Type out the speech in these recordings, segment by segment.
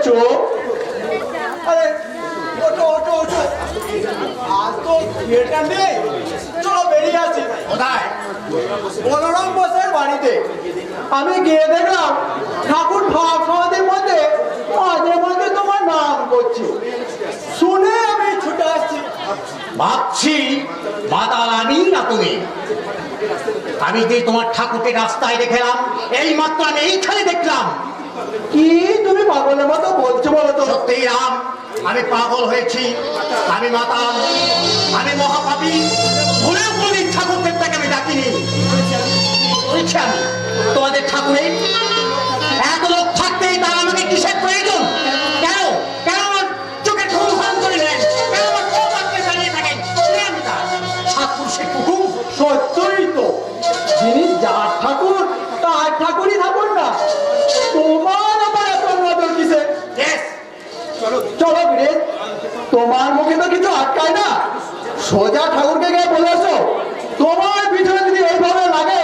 চোখ। আরে ওঠো ওঠো ওঠো, আর তো থিয়েটার নেই, চলো বেরিয়ে আসি। কোথায়? বলরাম বোসের বাড়িতে। আমি গিয়ে দেখলাম ঠাকুর ভাব সমাধির মধ্যে মাঝে মাঝে তোমার নাম করছে, শুনে আমি ছুটে আসছি। ভাবছি মাতালানি না তুমি। আমি যে তোমার ঠাকুরকে রাস্তায় দেখলাম, এই মাত্র আমি এইখানে দেখলাম। কি তুমি পাগলের মতো বলছো বলো তো? সত্যি রাম, আমি পাগল হয়েছি, আমি মাতাল, আমি মহাপাপী। ভুলেও কোনদিন ঠাকুরদের তাকে আমি ডাকিনি। বলছি আমি তোমাদের ঠাকুরের এত লোক থাকতেই তার আমাকে কিসের প্রয়োজন? কেন কেন আমার চোখে ঘুম হাম করে নেন? কেন আমার চোখ আটকে দাঁড়িয়ে থাকেন? ঠাকুর সে কুকুর। সত্যই তো, যিনি যার ঠাকুর তার ঠাকুরই ঠাকুর না। তোমার আবার এত নজর কিসে? চলো বীরেন, তোমার মুখে তো কিছু আটকায় না, সোজা ঠাকুরকে গিয়ে বলে আসো। তোমার পিছনে যদি এইভাবে লাগে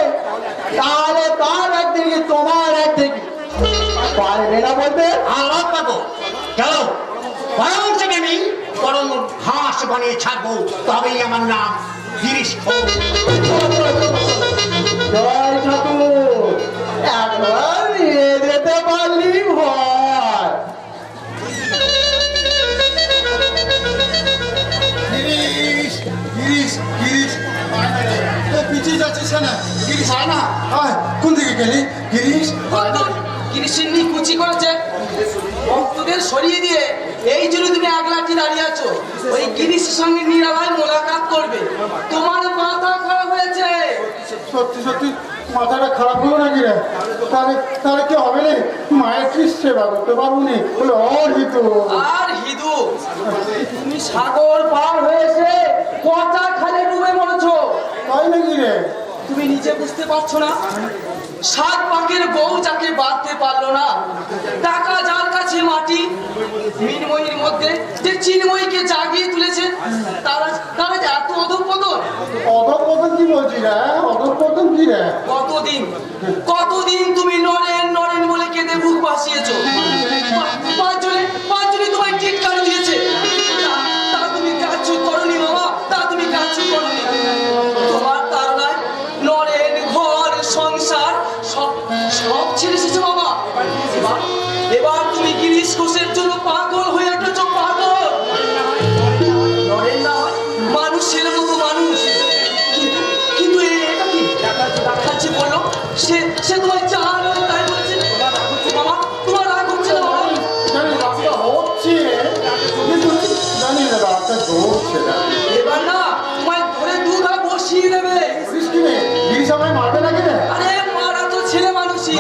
তাহলে তার একদিন কি তোমার একদিন। পারবে না বলতে? আল্লাহ পাবো। চলো বরং থেকে আমি বরং হাঁস বানিয়ে ছাড়বো, তবেই আমার নাম গিরিশ। জয় ঠাকুর, একবার নিয়ে যেতে পারলি ভয়। গিরিশ গিরিশ গিরিশ, পিছিয়ে যাচ্ছিস না? গিরিশ আয় না, আয়। কোন দিকে গেলি গিরিশ? কৃষ্ণি কুচি করেছে, ভক্তদের সরিয়ে দিয়ে এই জন্য তুমি এক লাঠি দাঁড়িয়ে আছো। ওই গিরিশের সঙ্গে নিরালায় মোলাকাত করবে। তোমার মাথা খারাপ হয়েছে। সত্যি সত্যি মাথাটা খারাপ হলো নাকি রে? তাহলে তাহলে কি হবে রে? মায়ের কি সেবা করতে পারবো নি? বলে অহিত আর হিদু, তুমি সাগর পার হয়েছে পচা খালে ডুবে মরেছো। তাই নাকি রে? তুমি নিজে বুঝতে পারছো না? সাত পাকের বউ যাকে বাঁধতে পারলো না, টাকা যার কাছে মাটি, মিনময়ীর মধ্যে যে চিন্ময়ীকে জাগিয়ে তুলেছে, তারা তারা যে এত অধঃপতন। অধঃপতন কি বলছি রে? অধঃপতন কি রে? কতদিন কতদিন তুমি নরেন নরেন বলে কেঁদে বুক ভাসিয়েছো। পাঁচজনে তোমায় টিটকারি দিয়েছে, তা তুমি কাজু করনি বাবা, তা তুমি কাজু করনি। তোমার তারনায় নরেন ঘর সংসার সব সব ছেড়ে এসেছে বাবা। এবার তুমি গিরিশ ঘোষের জন্য পাগল হয়ে উঠেছো, পাগল। নরেন না হয় মানুষের মতো মানুষ, কিন্তু এটা কি দেখাচ্ছে বলো? সে তোমায় চাল তাই বলেছে। বাবা তোমার রাগ হচ্ছে না বাবা? জানি রাস্তা হচ্ছে, কিন্তু জানি না রাস্তা ধরছে না। এবার না তোমায় ধরে দুধা বসিয়ে দেবে। বলিস কি রে? গিরিশ আমায় মারবে নাকি রে? আরে মারা তো ছেলে মানুষই,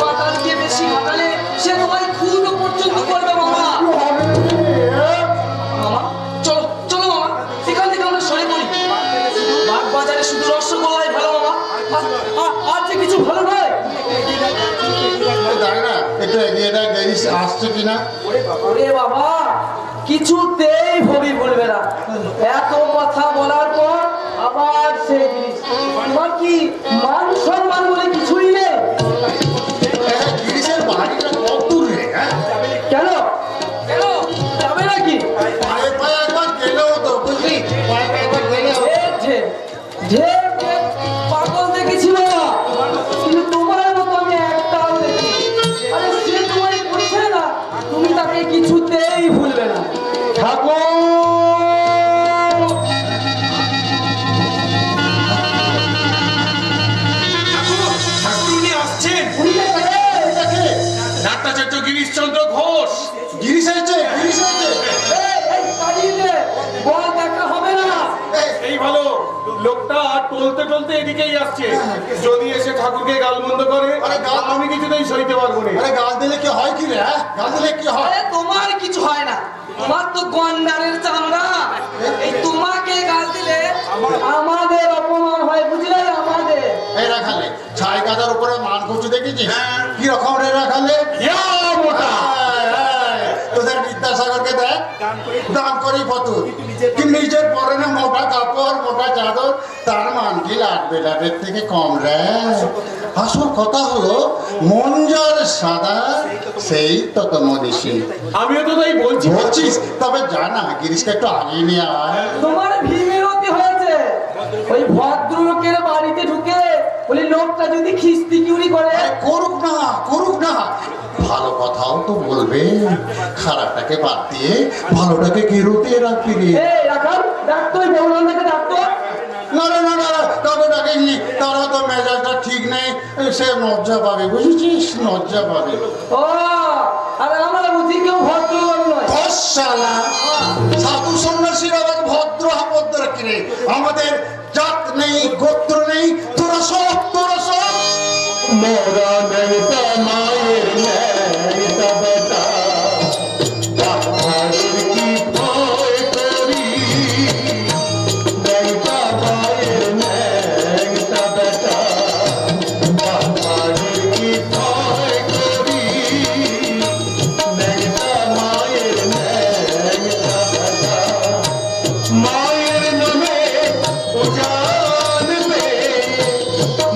মাতালকে বেশি মাতালে সে তোমায় খুন পর্যন্ত করবে বাবা। কি হবে নাকি রে? মামা চলো চলো মামা, এখান থেকে আমরা সরে পড়ি। বাগ বাজারে শুধু রসগোল্লাই ভালো মামা, আর যে কিছু ভালো নয়। দেখ না একটু এগিয়ে দেখ গিরিশ আসছে কিনা। ওরে বাবা, কিছুতেই ভবি ভুলবে না। এত কথা বলার পর আবার সেই জিনিস। তোমার কি মান সম্মান বলে কিছুই নেই? গিরিশের বাড়িটা কত দূর রে? হ্যাঁ, কেন কেন যাবে নাকি? পায়ে পায়ে একবার গেলেও তো বুঝলি, পায়ে পায়ে একবার গেলেও। যে পাগল দেখেছি বাবা, কিন্তু তোমার মতো আমি একটাও দেখি। আরে সে তোমায় করছে না, তুমি তাকে কিছুতেই ভুলবে না। ঠাকুর, ঠাকুরুনি আসছেন। ভুলবে না রে। নাট্যাচার্য গিরিশচন্দ্র ঘোষ। গিরিশ এসেছে, গিরিশ এসেছে। এই পালিয়ে নে, বল দেখা হবে না। এই ভালো, লোকটা টলতে টলতে এদিকেই আসছে। যদি এসে ঠাকুরকে গালমন্দ করে, আরে গাল- আমি কিছুতেই সইতে পারবো না। আরে গাল দিলে কি হয় কি রে? হ্যাঁ, গাল দিলে কি হয়? আরে তোমার কিছু হয় না, তোমার তো গন্ডারের চামড়া। এই তোমাকে গাল দিলে আমাদের অপমান হয়, বুঝলে? আমাদের এই রাখালে ছাই গাদার উপরে মান করছে দেখেছিস? কি রকম রে রাখালে? ইয়া মোটা। তোদের বিদ্যা বিদ্যাসাগরকে দেখ, দান করি ফতুর, কি নিজের পরনে মোটা কাপড় মোটা চাদর, তার মান কি লাট বেলাটের থেকে কম রে? আসল কথা হলো মন যার সাদা সেই তত মনীষী। আমিও তো তাই বলছি। বলছিস? তবে জানা গিরিশকে একটু আগিয়ে নিয়ে আয়। তোমার ভীমিরতি হয়েছে ওই ভদ্রলোকের বাড়িতে ঢুকে বলি লোকটা যদি খিস্তি চুরি করে। আরে করুক না, করুক না, ভালো কথাও তো বলবে, খারাপটাকে বাদ দিয়ে ভালোটাকে গেরুতে রাখবি রে। এই রাখাল ডাকতো, ওই বৌরানটাকে ডাকতো। না না না না, কাউকে ডাকিনি, তারা তো মেজাজটা ঠিক নেই, সে লজ্জা পাবে, বুঝেছিস? লজ্জা পাবে। ও আর আমরা বুঝি কেউ ভদ্রলোক নয়। ধস শালা, সাধু সন্ন্যাসীর আবার ভদ্র আপদ্র কিনে, আমাদের জাত নেই গোত্র নেই, তোরা সব মোরা নেতা মায়ের নেতা বেটা, বাহারের কি ভয় করি, নেতা মায়ের নেতা বেটা, বাহারের কি ভয় করি, নেতা মায়ের নেতা বেটা, মায়ের নামে উজান বে,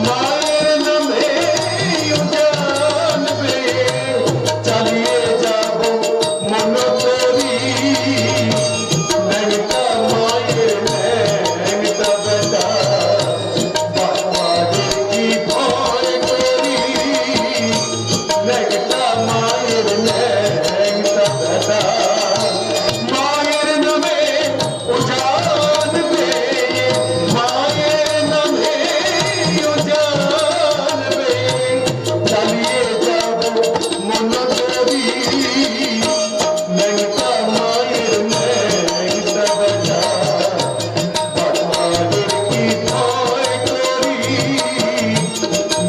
মায়ের নামে উজান বে, চালিয়ে যাব মন করি, নেতা মায়ের নেতা বেটা, বাবাদের কি ভয় করি, নেতা মায়ের নেতা বেটা, মায়ের নামে উজান বে, মায়ের নামে উজান বে, চালিয়ে যাব মন করি, নেতা মায়ের নেতা বেটা, বাবাদের কি ভয় করি,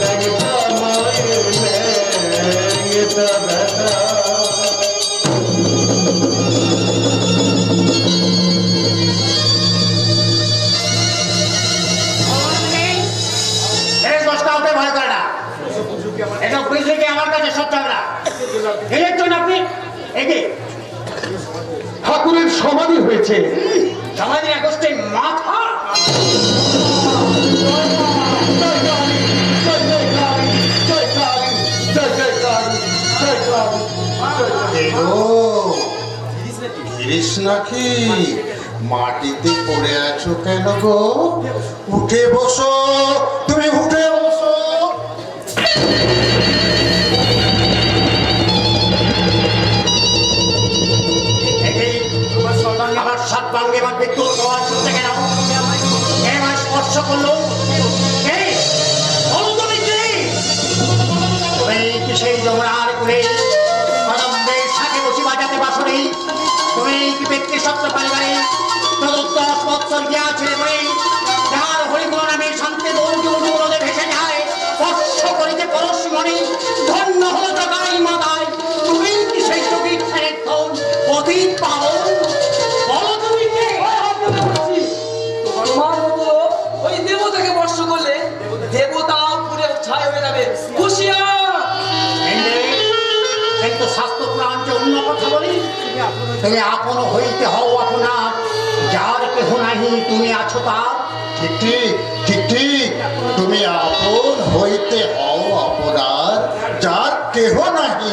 নেতা মায়ের নেতা বেটা। কাউকে ভয় করে না, এটা বুঝলে কি আমার কাছে সব যাবে না। এই জন্য আপনি এই যে ঠাকুরের সমাধি হয়েছে। সমাজের একষ্ঠে মাথা গিরিশ নাকি? মাটিতে পড়ে আছো কেন গো? উঠে বসো, তুমি উঠে বসো। আমার সর্বাঙ্গে আমার বিদ্যুৎ প্রবাহ ছুটতে গেল, কে আমায় স্পর্শ করলো? কে? বলো তুমি কে? তুমি কি সেই যমুনার কুলে কদম্বের সাথে বসে বাজাতে বাসনি? তুমি কি ব্যক্তি সত্য পরিবারে প্রদত্তশ বৎসর গিয়া ছেড়ে পড়ে যার হরিগুণ নামে শান্তি বন্ধু অনুরোধে ভেসে যায়, স্পর্শ করিতে পরশ মনে ধন্য হল জগাই মাতায়, তুমি কি সেই চোখের ছেড়ে ধন অতীত পাবন? বলো তুমি কে? তোমার মতো ওই দেবতাকে বর্ষ করলে দেবতাও পুরে ছাই হয়ে যাবে। হুঁশিয়ার! কিন্তু শাস্ত্র পুরাণ যে অন্য কথা বলি, তুমি আপন হইতে হও আপনার, যার কেহ নাহি তুমি আছো তার। ঠিক ঠিক ঠিক ঠিক, তুমি আপন হইতে হও আপনার, যার কেহ নাহি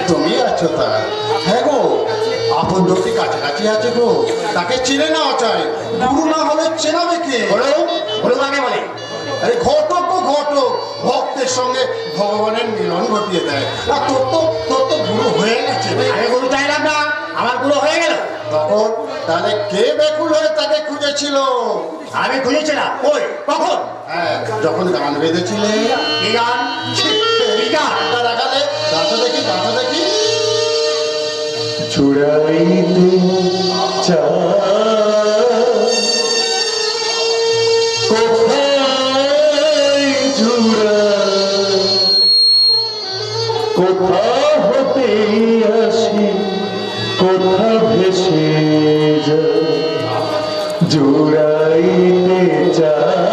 তুমি আছো তার। হ্যাঁ গো, আপন লোকটি কাছাকাছি আছে গো, তাকে চিনে নেওয়া চাই, গুরু না হলে চেনাবে কে? বলো বলো আগে বলে। আরে ঘটক গো ঘটক, ভক্তের সঙ্গে ভগবানের মিলন ঘটিয়ে দেয়। আর তোর তো গুরু হয়ে গেছে। আমি গুরু চাইলাম না, আমার গুরু হয়ে গেল। তখন তাহলে কে ব্যাকুল হয়ে তাকে খুঁজেছিল? আমি খুঁজেছিলাম। ওই কখন? হ্যাঁ, যখন গান বেঁধেছিলে। কি গান? কি গান? রাখালে গাথা দেখি, গাথা দেখি। ছুড়াইতে কোথায় ঝুড়া, কোথা হতে আসি, কোথা ভেসে যা, জুড়াইতে চাই,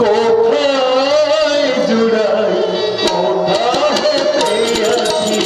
কোথায় জুড়াই, কোথা হতে আসি,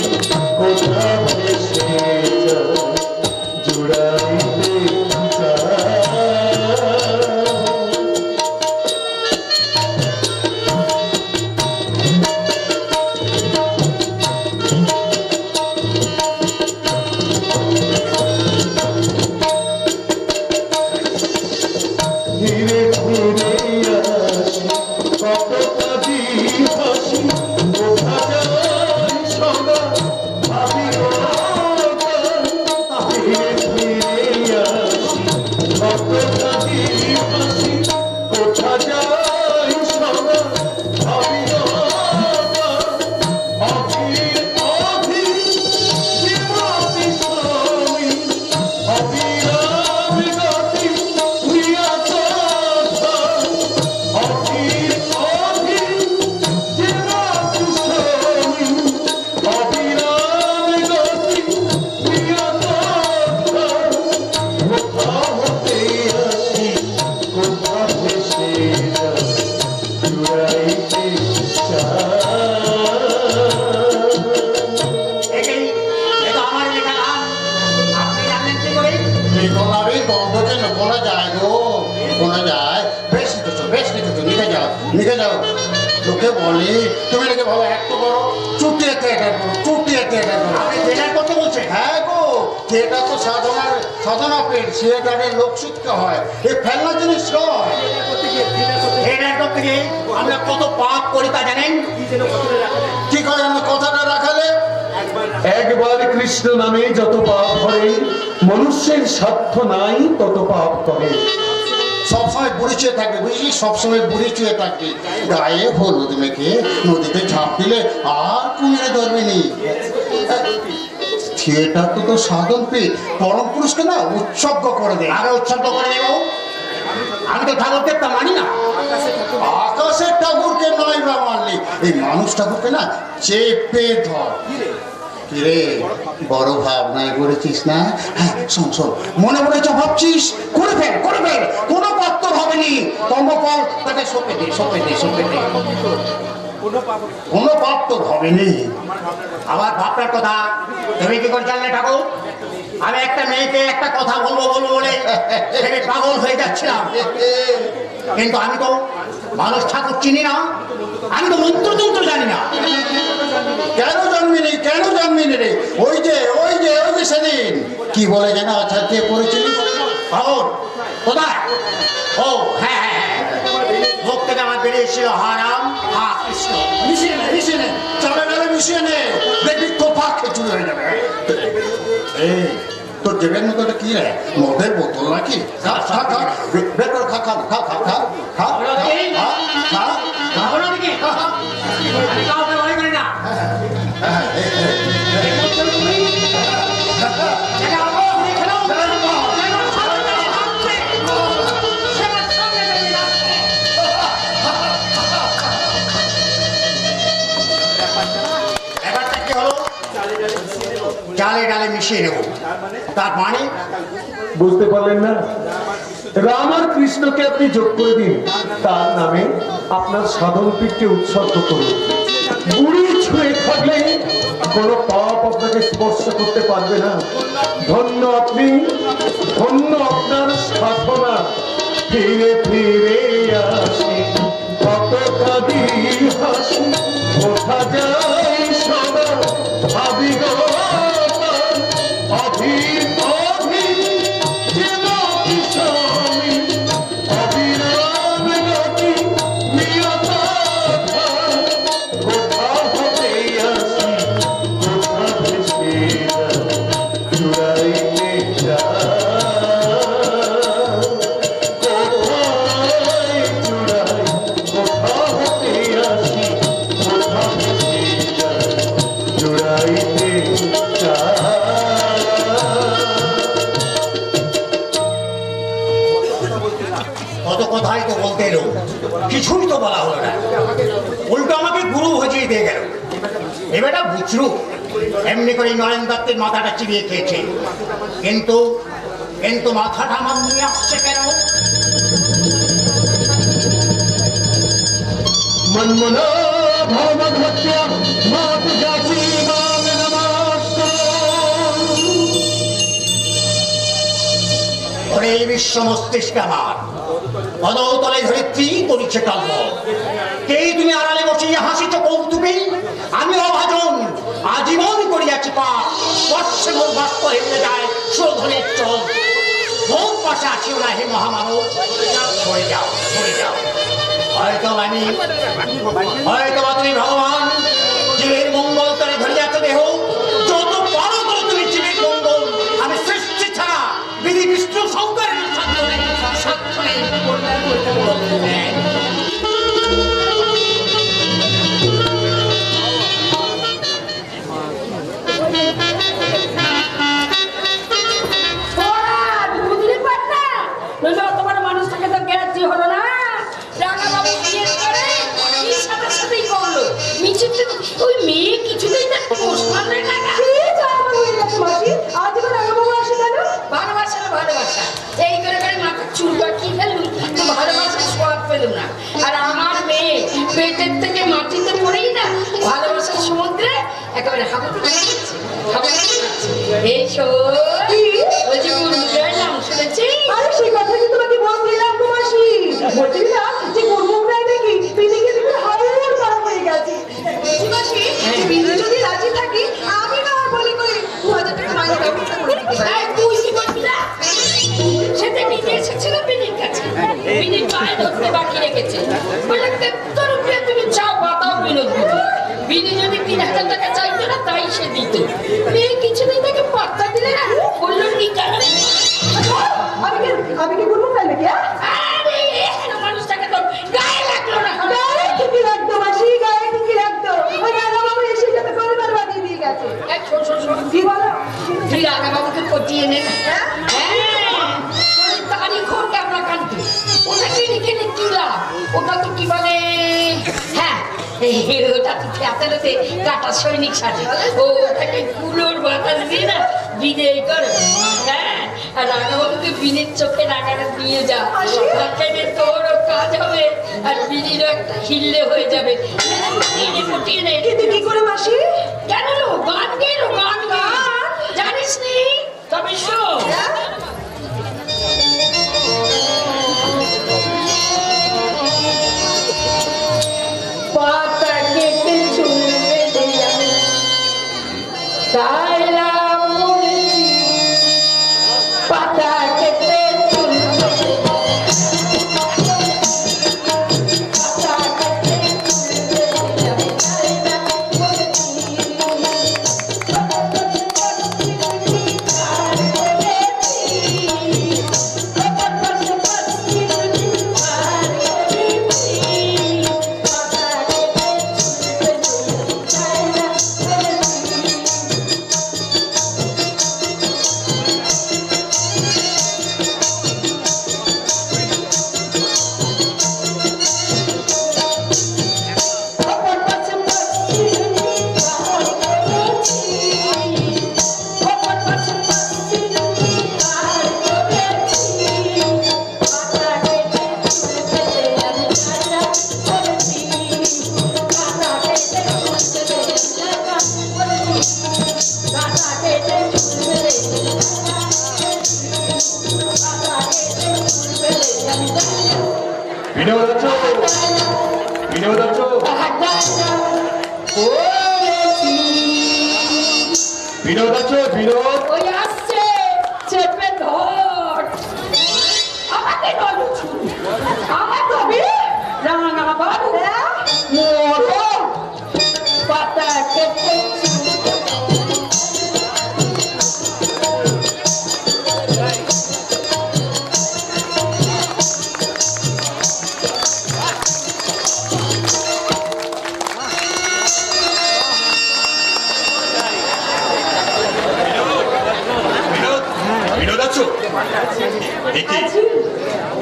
শোনা যায়। বেশ লিখেছো, লিখে যাও। লোকে বলে তুমি নাকি ভালো একটু করো, চুটিয়ে থিয়েটার করো। আপনি থিয়েটার করতে বলছেন? হ্যাঁ গো, থিয়েটার তো সাধনা পেট, থিয়েটারের লোকশিক্ষা হয়, এ ফেলনা জিনিস নয়। থিয়েটার করতে গিয়ে আমরা কত পাপ করি তা জানেন? কি করে আমার কথাটা রাখালে? একবার কৃষ্ণ নামে যত পাপ করে, মনুষ্যের স্বার্থ নাই তত পাপ করে। সবসময় বুড়ি চুয়ে থাকবে, বুঝলি, সবসময় বুড়ি চুয়ে থাকবে। গায়ে হলুদ মেখে নদীতে ঝাঁপ দিলে আর কুমিরে ধরবে নি। থিয়েটার তো সাধন পেয়ে পরম পুরুষকে না উৎসর্গ করে দেয়। আমি উৎসর্গ করে দেব? আমি তো ঠাকুর দেবতা মানি না। আকাশের ঠাকুরকে নয় বা মানলি, এই মানুষ ঠাকুরকে না চেপে ধর। কিরে, বড় ভাবনায় করেছিস না? হ্যাঁ, শোন, মনে যা ভাবছিস করে ফেল। কোনো পাত্র হবেনি। কর্মফল তাকে সঁপে দে। কোনো পাপ তোর হবেনি। আমার ভাবনার কথা তুমি কি করে জানলে ঠাকুর? আমি একটা মেয়েকে একটা কথা বলবো বলে ভেবে পাগল হয়ে যাচ্ছিলাম। কিন্তু আমি তো মানুষ ঠাকুর চিনি না, আমি তো মন্ত্রতন্ত্র জানি না। কেন জন্মিনি রে? ওই যে সেদিন কি বলে যেন আচার্য পড়েছিলিস? পাগল কোথায়? ও হ্যাঁ, মুখ থেকে আমার বেরিয়েছিল হারাম হা কৃষ্ণ। মিশিয়ে নে, চালে ডালে মিশিয়ে নে, দেখবি তোফা খেচুড়ি হয়ে যাবে। এই তোর জেবের মতো কি রে? মদের বোতল নাকি? খা, বের করে খা। আমি কাউকে ভয় করি না। ব্যাপারটা কি হলো? চালে ডালে মিশিয়ে নেব, তার মানে বুঝতে পারলেন না? রাম আর কৃষ্ণকে আপনি যোগ করে দিন, তার নামে আপনার সাধন পীঠকে উৎসর্গ করুন। বুড়ি ছুঁয়ে থাকলে কোনো পাপ আপনাকে স্পর্শ করতে পারবে না। ধন্য আপনি, ধন্য আপনার সাধনা। ফিরে আসি, কত কাঁদি হাসি, কোথা যাই সদা ভাবি গো কত কথাই তো বলতে এলো, কিছুই তো বলা হলো না। উল্টো আমাকে গুরু ভজিয়ে দিয়ে গেল। এবারটা বুঝলু এমনি করে নরেন দত্তের মাথাটা চিবিয়ে খেয়েছে, কিন্তু মাথাটা আমার নিয়ে আসছে কেন? মনমনা ভাবভক্ত্যা মাত যাচি মাম নমস্কার। ওরে এই বিশ্ব মস্তিষ্ক আমার পদতলে ধরিত্রী করিছে কাব্য। কে তুমি আড়ালে বসিয়ে হাসিছ কৌতুকে? আমি অভাজন আজীবন করিয়াছি পাপ, স্পর্শে মোর বাষ্প হেলে যায় শোধনের চোখ। মোর পাশে আছিও না হে মহামানব, সরে যাও। হয়তো তুমি ভগবান জীবের মঙ্গল তরে ধরিয়াছ দেহ, যত পারো তো তুমি জীবের মঙ্গল। আমি সৃষ্টি ছাড়া বিধি বিষ্ণু শঙ্করের সাধ্য নেই। তোমার মানুষটাকে তো গ্যারাজি হলো না। রাঙাবাবু বিয়ে করে কি সাথেই করলো মিছিতে, ওই মেয়ে কিছুতেই তার পোষ মানবে না। ভালোবাসা এই করে মাথার চুল পাকিয়ে ফেললুম, তো ভালোবাসার স্বাদ পেলুম না। আর আমার মেয়ে পেটের থেকে মাটিতে পড়েই না ভালোবাসার সমুদ্রে একেবারে এই বলছি নাম শুনেছি। আরে সেই কথা কি তোমাকে বলছিলাম কুমাসী। হ্যাঁ, তুই কি করবি না? সেটা নিতে এসেছিল বিনির কাছে। বিনি পায়ে ধরতে বাকি রেখেছে। বললে, তোর উপরে তুমি চাও বাতাও বিনোদ দিতে। বিনি যদি 3,000 টাকা চাইতো না, তাই সে দিত। মেয়ে কিছুতেই তাকে পাত্তা দিলে না, বললো নিকাল। আমি কি করবো তাই নাকি? আরে, মানুষটাকে তোর গায়ে লাগলো না। গায়ে ঠিকই লাগতো মাসি, গায়ে ঠিকই লাগতো। ওই রাধাবাবু এসে যাতে পরিবার বানিয়ে দিয়ে গেছে। এই, শোন, শোন, শোন। কি বলো? তুই রাধাবাবুকে পটিয়ে নে। হ্যাঁ, তারই ঘর ক্যামেরা কানতো। ওটা কিনে কিনে কি লাভ? ওটা তো কি বলে, হ্যাঁ, ওটা তো খেতেলতে কাটা সৈনিক সাজে। ওটাকে কুলোর বাতাস দিয়ে না বিদেয় করে। হ্যাঁ, আর রাধাবাবুকে বিনের চোখে রাগাটা দিয়ে যা। তাকে তোরও কাজ হবে, আর বিনিরও একটা হিল্লে হয়ে যাবে। পটিয়ে নে। কিন্তু কি করে মাসি? কেন লো? গান গেলো, গান গান জানিস নি? তবে শোন। পাতা কেটে চুলবে দিয়া তাইলাম মরেছি। পাতা কেটে চুলবে পাতা কেটে চুলবে দিয়া তাইলাম মরেছি। বিনোদ আছো? বিনোদ আছো? বিনোদ আছো? বিনোদ? ওই আসছে, চেপে ধর। আমাকে ধরেছি। আমার কবি রাঙা বাবু মোড়ো পাতা কেটে বিনোদ, বিনোদ আছো?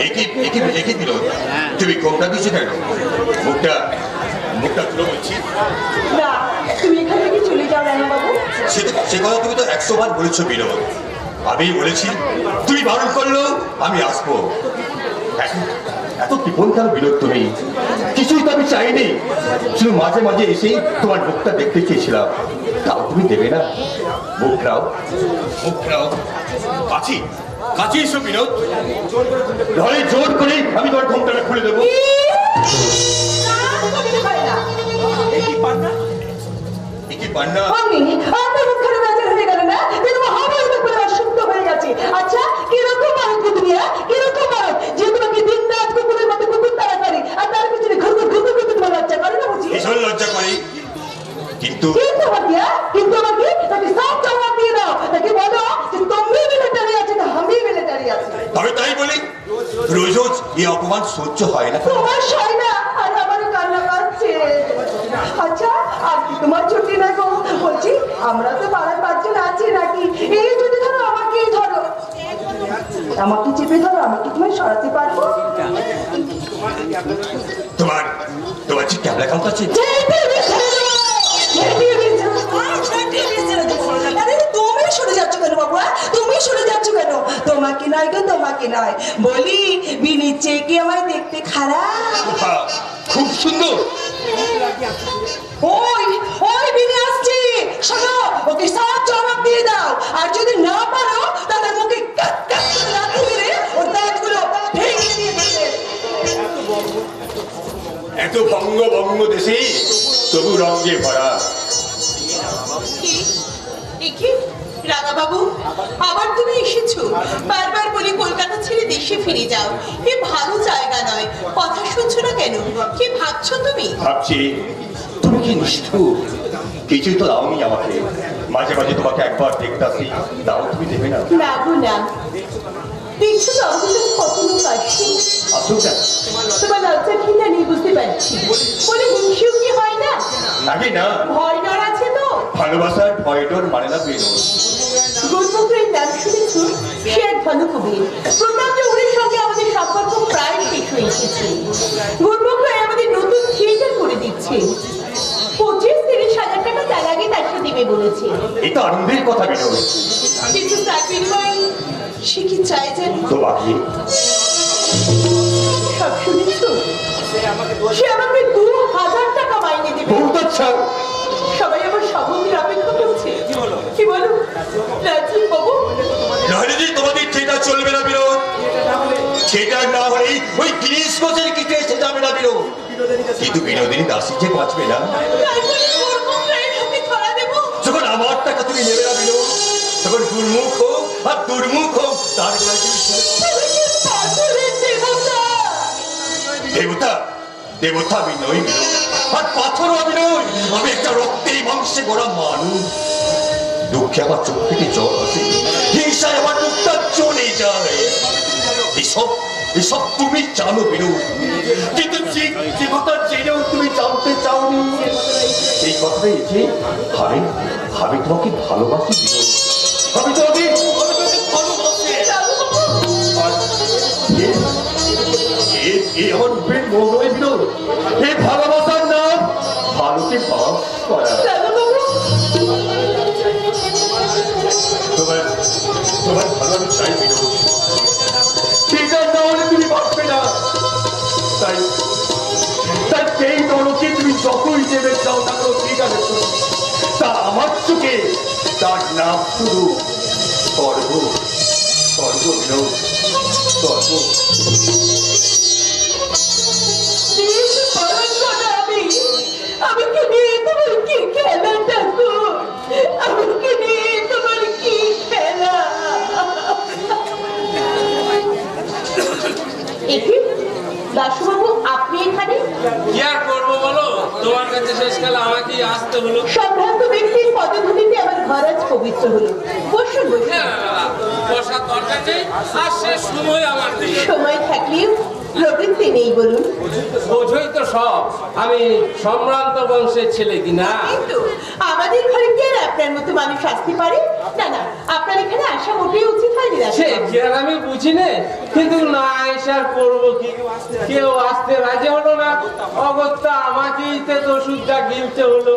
একই বিনোদ, তুমি কোনটা দিচ্ছ কেন? মুখটা মুখটা তুলে বলছি। না, তুমি এখান থেকে চলে যাও রাধাবাবু। সে কথা তুমি তো 100 বার বলেছো বিনোদ। আমি বলেছি, তুমি বারণ করলো আমি আসবো। এত কৃপণ কেন বিনোদ তুমি? কিছুই তো আমি চাইনি, শুধু মাঝে মাঝে এসেই তোমার মুখটা দেখতে চেয়েছিলাম। তাও তুমি দেবে না? মুখরাও মুখরাও কাছি কাছি এসো বিনোদ, ধরে জোর করে আমি তোমার ঘুমটাটা খুলে দেবো। একই পান্না আমি আপনার মুখখানে বেজার হয়ে গেল না? কিন্তু আমার উপরে অসুস্থ হয়ে গেছে। আচ্ছা, কিরকম মানুষ তুমি? কিরকম মানুষ যে তোমাকে দিন রাত কুকুরের মতো কুকুর তাড়া করে, আর তার পিছনে ঘুরঘুর ঘুরঘুর ঘুরঘুর তোমার লজ্জা করে না বুঝি? ভীষণ লজ্জা করি, কিন্তু কিন্তু আমার দিয়া, কিন্তু আমার কি? তাকে সব জবাব দিয়ে দাও। তাকে বলো যে তুমি মিলিটারি আছে না আমি মিলিটারি আছি। তবে তাই বলি, রোজ রোজ এই অপমান সহ্য হয় না। তোমার সয় না, আর আমারও কান্না পাচ্ছে। আচ্ছা, আর কি তোমার ছুটি না গো? বলছি, আমরা তো পাড়ার 5 জন আছি নাকি? এই যদি ধরো আমাকেই ধরো, আমাকে চেপে ধরো, আমাকে তোমায় সরাতে পারবো? তোমার তোমার যে ক্যামেরা কাউন্ট আছে? আরে তুমি সরে যাচ্ছ কেন বাবু? তুমি সরে যাচ্ছ কেন? তোমাকে নয় গো, তোমাকে নয়। বলি, বিনির চেয়ে কি আমায় দেখতে খারাপ? বাহ, খুব সুন্দর। ওই ওই বিনি আসছে, শোনো, ওকে সব জবাব দিয়ে দাও। আর যদি না পারো তাহলে মুখে কাট কাট করে লাথি মেরে ওর দাঁতগুলো ভেঙে দিয়ে দেবে। এত ভঙ্গ ভঙ্গ দেশে তবু রঙে ভরা। কি রাঙা বাবু, আবার তুমি এসেছো। বারবার বলি কলকাতা ছেড়ে দেশে ফিরে যাও, এ ভালো জায়গা নয়। কথা শুনছো না কেন? কি ভাবছো তুমি? ভাবছি তুমি কি নিষ্ঠুর, কিছুই তো দাওনি আমাকে। মাঝে মাঝে তোমাকে একবার দেখতে আসি, তাও তুমি দেবে না। না গো না, দেখছো তো আমাদের কাছে কত লোক আসছে। আসুক না, তোমার লজ্জা ঘৃণা নিয়ে বুঝতে পারছি। বলে হিংসেও কি হয় না? লাগে না। ভয় ডর আছে তো? ভালোবাসার ভয় ডর মানে না বেরো। গুরুমুখের নাম শুনেছো? সে এক ধনকুবের। প্রতাপ চৌধুরীর সঙ্গে আমাদের সম্পর্ক প্রায় শেষ হয়ে এসেছে। গুরুমুখ আমাদের নতুন থিয়েটার করে দিচ্ছে। 25-30 হাজার টাকা তার আগে তাকে দেবে বলেছে। এটা আনন্দের কথা বেরো। কিন্তু তার বিনিময়ে সে কি চায় জানো? তোমাকে সব শুনেছো? সে আমাকে 2000 টাকা মাইনে দেবে। বহুত আচ্ছা। সবাই আমার সম্বন্ধের অপেক্ষা করছে। কি বলো রাজি বাবু? নাহলে যে তোমাদের থিয়েটার চলবে না বিরোধ। থিয়েটার না হলেই ওই 30 বছর কিছু এসে যাবে না বিরোধ। কিন্তু বিনোদিনী দাসী যে বাঁচবে না। তাই বলে গুরুমুখ রায়ের হাতে ধরা দেবো? যখন আমার টাকা তুমি নেবে না বিরোধ, তখন গুরমুখ হোক আর দুর্মুখ হোক, তার গলায় তুমি পাথরের দেবতা। দেবতা দেবতা আমি নই বিরোধ, আর পাথরও আমি নই। আমি একটা রক্তে মাংসে গড়া মানুষ। দুঃখে আমার চোখ থেকে জল আসে, হিংসায় আমার মুখটা চলে যায়। এসব এসব তুমি জানো বিরোধ, কিন্তু যে কথা জেনেও তুমি জানতে চাওনি। এই কথাটাই যে আমি আমি তোমাকে ভালোবাসি বিরোধ। আমি তোমাকে ভালোবাসি। আর এ আমার রূপের মৌরই বিরোধ। এই ভালোবাসার নাম ভালোকে বাস করা। তোমার তোমার ভালো আমি চাই বিরোধ। সেটা না হলে তুমি বাঁচবে না। তাই তাই সেই নরকে তুমি যতই দেবে চাও না কোনো ঠিক আছে, তা আমার চোখে তার নাম শুধু স্বর্গ। স্বর্গ বিরোধ, স্বর্গ। আমাকে নিয়ে তোমার কি খেলা ঠাকুর? আমাকে নিয়ে তোমার কি খেলা? দাসবাবু, আপনি এখানে? কি আর করবো বলো, তোমার কাছে শেষ কালে আমাকেই আসতে হলো। সম্ভ্রান্ত ব্যক্তির পদধূলিতে আমার ঘর আজ পবিত্র হলো। বসুন বসুন। না, না, না, বসার দরকার নেই, আর সে সময় আমার নেই। সময় থাকলেও প্রবৃত্তি নেই বলুন। বোঝই তো সব, আমি সম্ভ্রান্ত বংশের ছেলে কিনা। কিন্তু আমাদের ঘরে কি আর আপনার মতো মানুষ আসতে পারে? না না, আপনার এখানে আসা মোটেই উচিত হয়নি। সে কি আর আমি বুঝি নে, কিন্তু না এসে আর করবো কি? কেউ আসতে রাজি হলো না, অগত্যা আমাকেই তো ওষুধটা গিলতে হলো।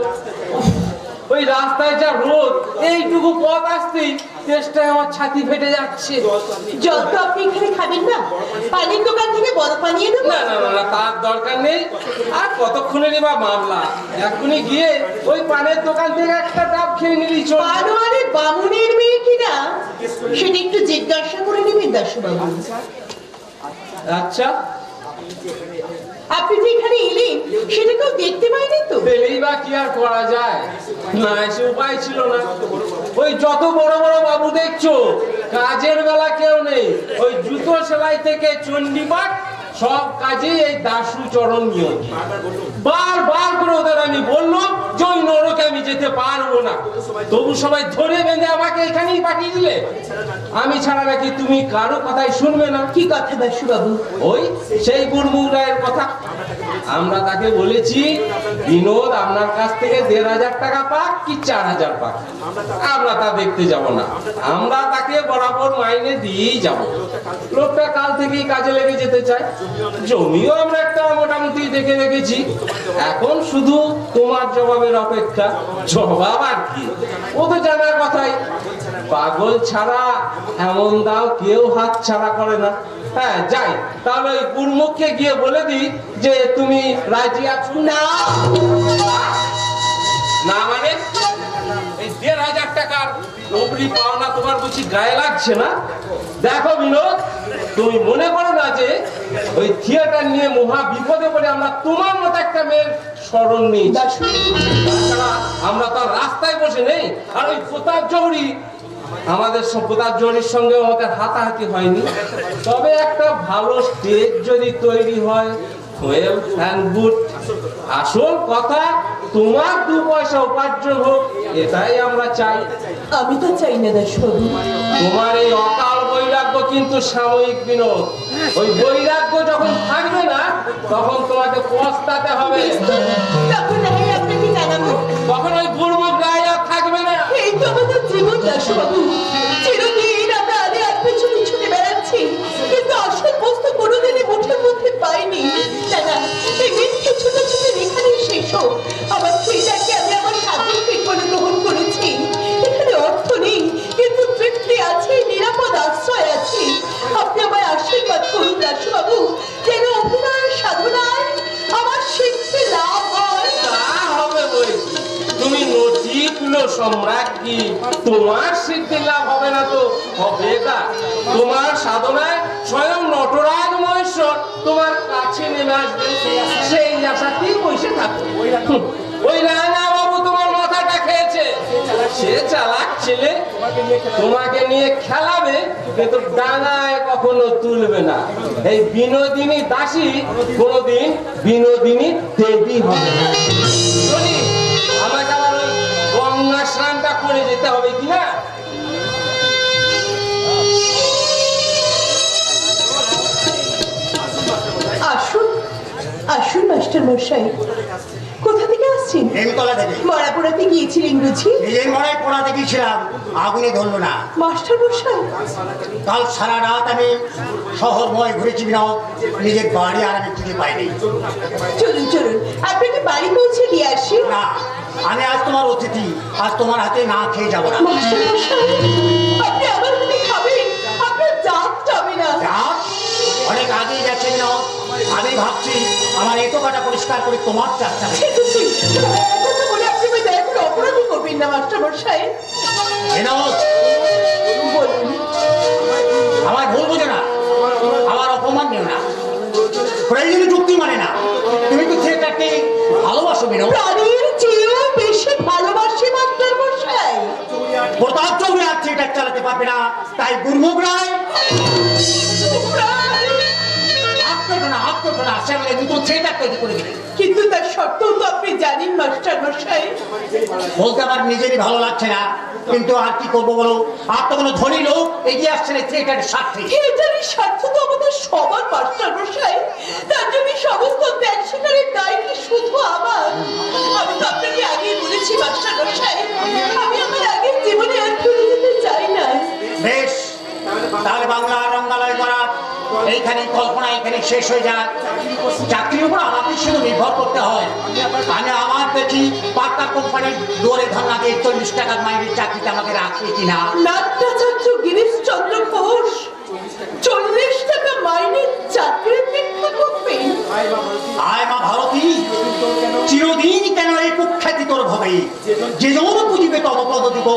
ওই রাস্তায় যা রোদ, এইটুকু পথ আসতেই চেষ্টায় আমার ছাতি ফেটে যাচ্ছে। জল তো আপনি এখানে খাবেন না, পানির দোকান থেকে বরফ বানিয়ে দেবো। না না না না, তার দরকার নেই। আর কতক্ষণেরই বা মামলা, এখনই গিয়ে ওই পানের দোকান থেকে একটা ডাব খেয়ে নিলেই চল। পানোয়ারে বামুনের মেয়ে কিনা সেটা একটু জিজ্ঞাসা করে নেবেন দাসবাবু। আচ্ছা, আপনি যে এখানে এলেন সেটা কেউ দেখতে পায়নি তো? পেলেই বা কি আর করা যায়, না এসে উপায় ছিল না। ওই যত বড় বড় বাবু দেখছো, কাজের বেলা কেউ নেই। ওই জুতো সেলাই থেকে চণ্ডীপাঠ সব কাজেই এই দাসু চরণ নিয়োগ। বারবার করে ওদের আমি বললাম যে ওই নরকে আমি যেতে পারবো না, তবু সবাই ধরে বেঁধে আমাকে এখানেই পাঠিয়ে দিলে। আমি ছাড়া নাকি তুমি কারো কথাই শুনবে না। কি কথা দাসবাবু? ওই সেই গুরমুখ রায়ের কথা। আমরা তাকে বলেছি বিনোদ আপনার কাছ থেকে 1500 টাকা পাক কি 4000 পাক, আমরা তা দেখতে যাব না। আমরা তাকে বরাবর মাইনে দিয়েই যাব। লোকটা কাল থেকেই কাজে লেগে যেতে চায়। জমিও আমরা একটা মোটামুটি দেখে রেখেছি। এখন শুধু তোমার জবাবের অপেক্ষা। জবাব আর কি, ও তো জানার কথাই। পাগল ছাড়া এমন দাও কেউ হাত ছাড়া করে না। হ্যাঁ যাই, তাহলে ওই গুরমুখকে গিয়ে বলে দিই যে তুমি রাজি আছো। না না মানে এই 1500 টাকার ওপরি পাওনা তোমার বুঝি গায়ে লাগছে না? দেখো বিনোদ, তুমি মনে করো না যে ওই থিয়েটার নিয়ে মহা বিপদে পড়ে আমরা তোমার মতো একটা মেয়ের স্মরণ নিয়েছি। তাছাড়া আমরা তো আর রাস্তায় বসে নেই। আর ওই প্রতাপ জৌহরি আমাদের প্রতাপজনির সঙ্গে আমাদের হাতাহাতি হয়নি, তবে একটা ভালো স্টেজ যদি তৈরি হয়, ওয়েল অ্যান্ড গুড। আসল কথা তোমার 2 পয়সা উপার্জন হোক, এটাই আমরা চাই। আমি তো চাই না দাসবাবু। তোমার এই অকাল বৈরাগ্য কিন্তু সাময়িক বিনোদ। ওই বৈরাগ্য যখন থাকবে না, তখন তোমাকে পস্তাতে হবে। তখন না হয় আপনাকে জানাবো। তখন ওই গুরুমুখ গায়ে আর থাকবে না। এই তো আমাদের জীবন দাসবাবু। চিরদিন আমরা আরে আর পেছনে ছুটে বেড়াচ্ছি, কিন্তু আসল বস্তু কোনোদিনই মুঠের মধ্যে পাইনি। দাদা, এই মিথ্যে ছুটোছুটি এখানেই শেষ হোক। আমার সেইটাকে আমি আমার সাধন পেট বলে গ্রহণ করেছি। এখানে অর্থ নেই, কিন্তু তৃপ্তি আছে, নিরাপদ আশ্রয় আছে। আপনি আমায় আশীর্বাদ করুন দাসবাবু, যেন অভিনয়ের সাধনায় আমার সিদ্ধি লাভ হয়। তা হবে বলছি, তুমি নচিকুল সম্রাজ্ঞী, তোমার সিদ্ধি লাভ হবে না তো হবে তা? তোমার সাধনায় স্বয়ং নটরাজ মহেশ্বর তোমার কাছে নেমে আসবে, সেই আশাতেই বসে থাকো। ওই রানা বাবু তোমার মাথাটা খেয়েছে, সে চালাক ছেলে, তোমাকে নিয়ে খেলাবে কিন্তু ডাঙায় কখনো তুলবে না। এই বিনোদিনী দাসী কোনোদিন বিনোদিনী দেবী হবে না। শোনি, আমাকে আবার ওই গঙ্গা স্নানটা করে যেতে হবে কিনা? আসুন আসুন মাস্টার মশাই, কোথা থেকে আসছেন? হেমতলা থেকে। মরা পোড়াতে গিয়েছিলেন বুঝি? নিজের মরায় পোড়াতে গিয়েছিলাম, আগুনে ধরলো না। মাস্টার মশাই, কাল সারা রাত আমি শহরময় ঘুরেছি বিনোদ, নিজের বাড়ি আর আমি খুঁজে পাইনি। চলুন চলুন, আপনাকে বাড়ি পৌঁছে দিয়ে আসি। না, আমি আজ তোমার অতিথি, আজ তোমার হাতে না খেয়ে যাবো না। মাস্টার মশাই, আপনি আমার হাতে খাবেন, আপনার জাত যাবে না। যাক, অনেক আগেই গেছে বিনোদ। আমি ভাবছি আমার এটো কাটা পরিষ্কার করে তোমার চাচ্ছা। ছি, ছি, ছি, কথা বলে আপনি আমায় দয়া করে অপরাধী করবেন না মাস্টার মশাই। বিনোদ, বলুন। আমার ভুল বুঝো না, আমার অপমান নিও না, প্রয়োজনীয় যুক্তি মানে না। তুমি তো থিয়েটারকে ভালোবাসো বিনোদ। প্রাণীর চেয়েও বেশি ভালোবাসি মাস্টার মশাই। প্রতাপ চৌধুরী আর থিয়েটার চালাতে পারবে না, তাই গুরমুখ রায় আত্মঘটনা সেখানে দুটো থিয়েটার তৈরি করে দিলেন। কিন্তু তার সত্ত্বেও তো আপনি জানেন মাস্টার মশাই, বলতে আমার নিজেরই ভালো লাগছে না, কিন্তু আর কি করবো বলো? আর তো কোনো ধনী লোক এগিয়ে আসছেন এই থিয়েটারের স্বার্থে। থিয়েটারের স্বার্থ তো আমাদের সবার মাস্টার মশাই, তার জন্য সমস্ত ত্যাগ স্বীকারের দায় কি শুধু আমার? আমি তো আপনাকে আগেই বলেছি মাস্টার মশাই, আমি আমার আগের জীবনে আর ফিরে যেতে চাই না। বেশ, তাহলে বাংলা রঙ্গালয় করা এইখানে কল্পনা এখানে শেষ হয়ে যাক। চাকরির উপর আমাকে শুধু নির্ভর করতে হয়। আমি আমার দেখি পাট্টা কোম্পানির দৌড়ে ধর্ণা দিয়ে 40 টাকার মাইনের চাকরিতে আমাকে রাখবে কিনা। নাট্যাচার্য গিরিশচন্দ্র ঘোষ 40 টাকা মাইনের চাকরি ভিক্ষা করবেন? আয় মা ভারতী, চিরদিন কেন এই কুখ্যাতি তোর হবে? যে যেমন পুঁজিবে তব পদ দিব,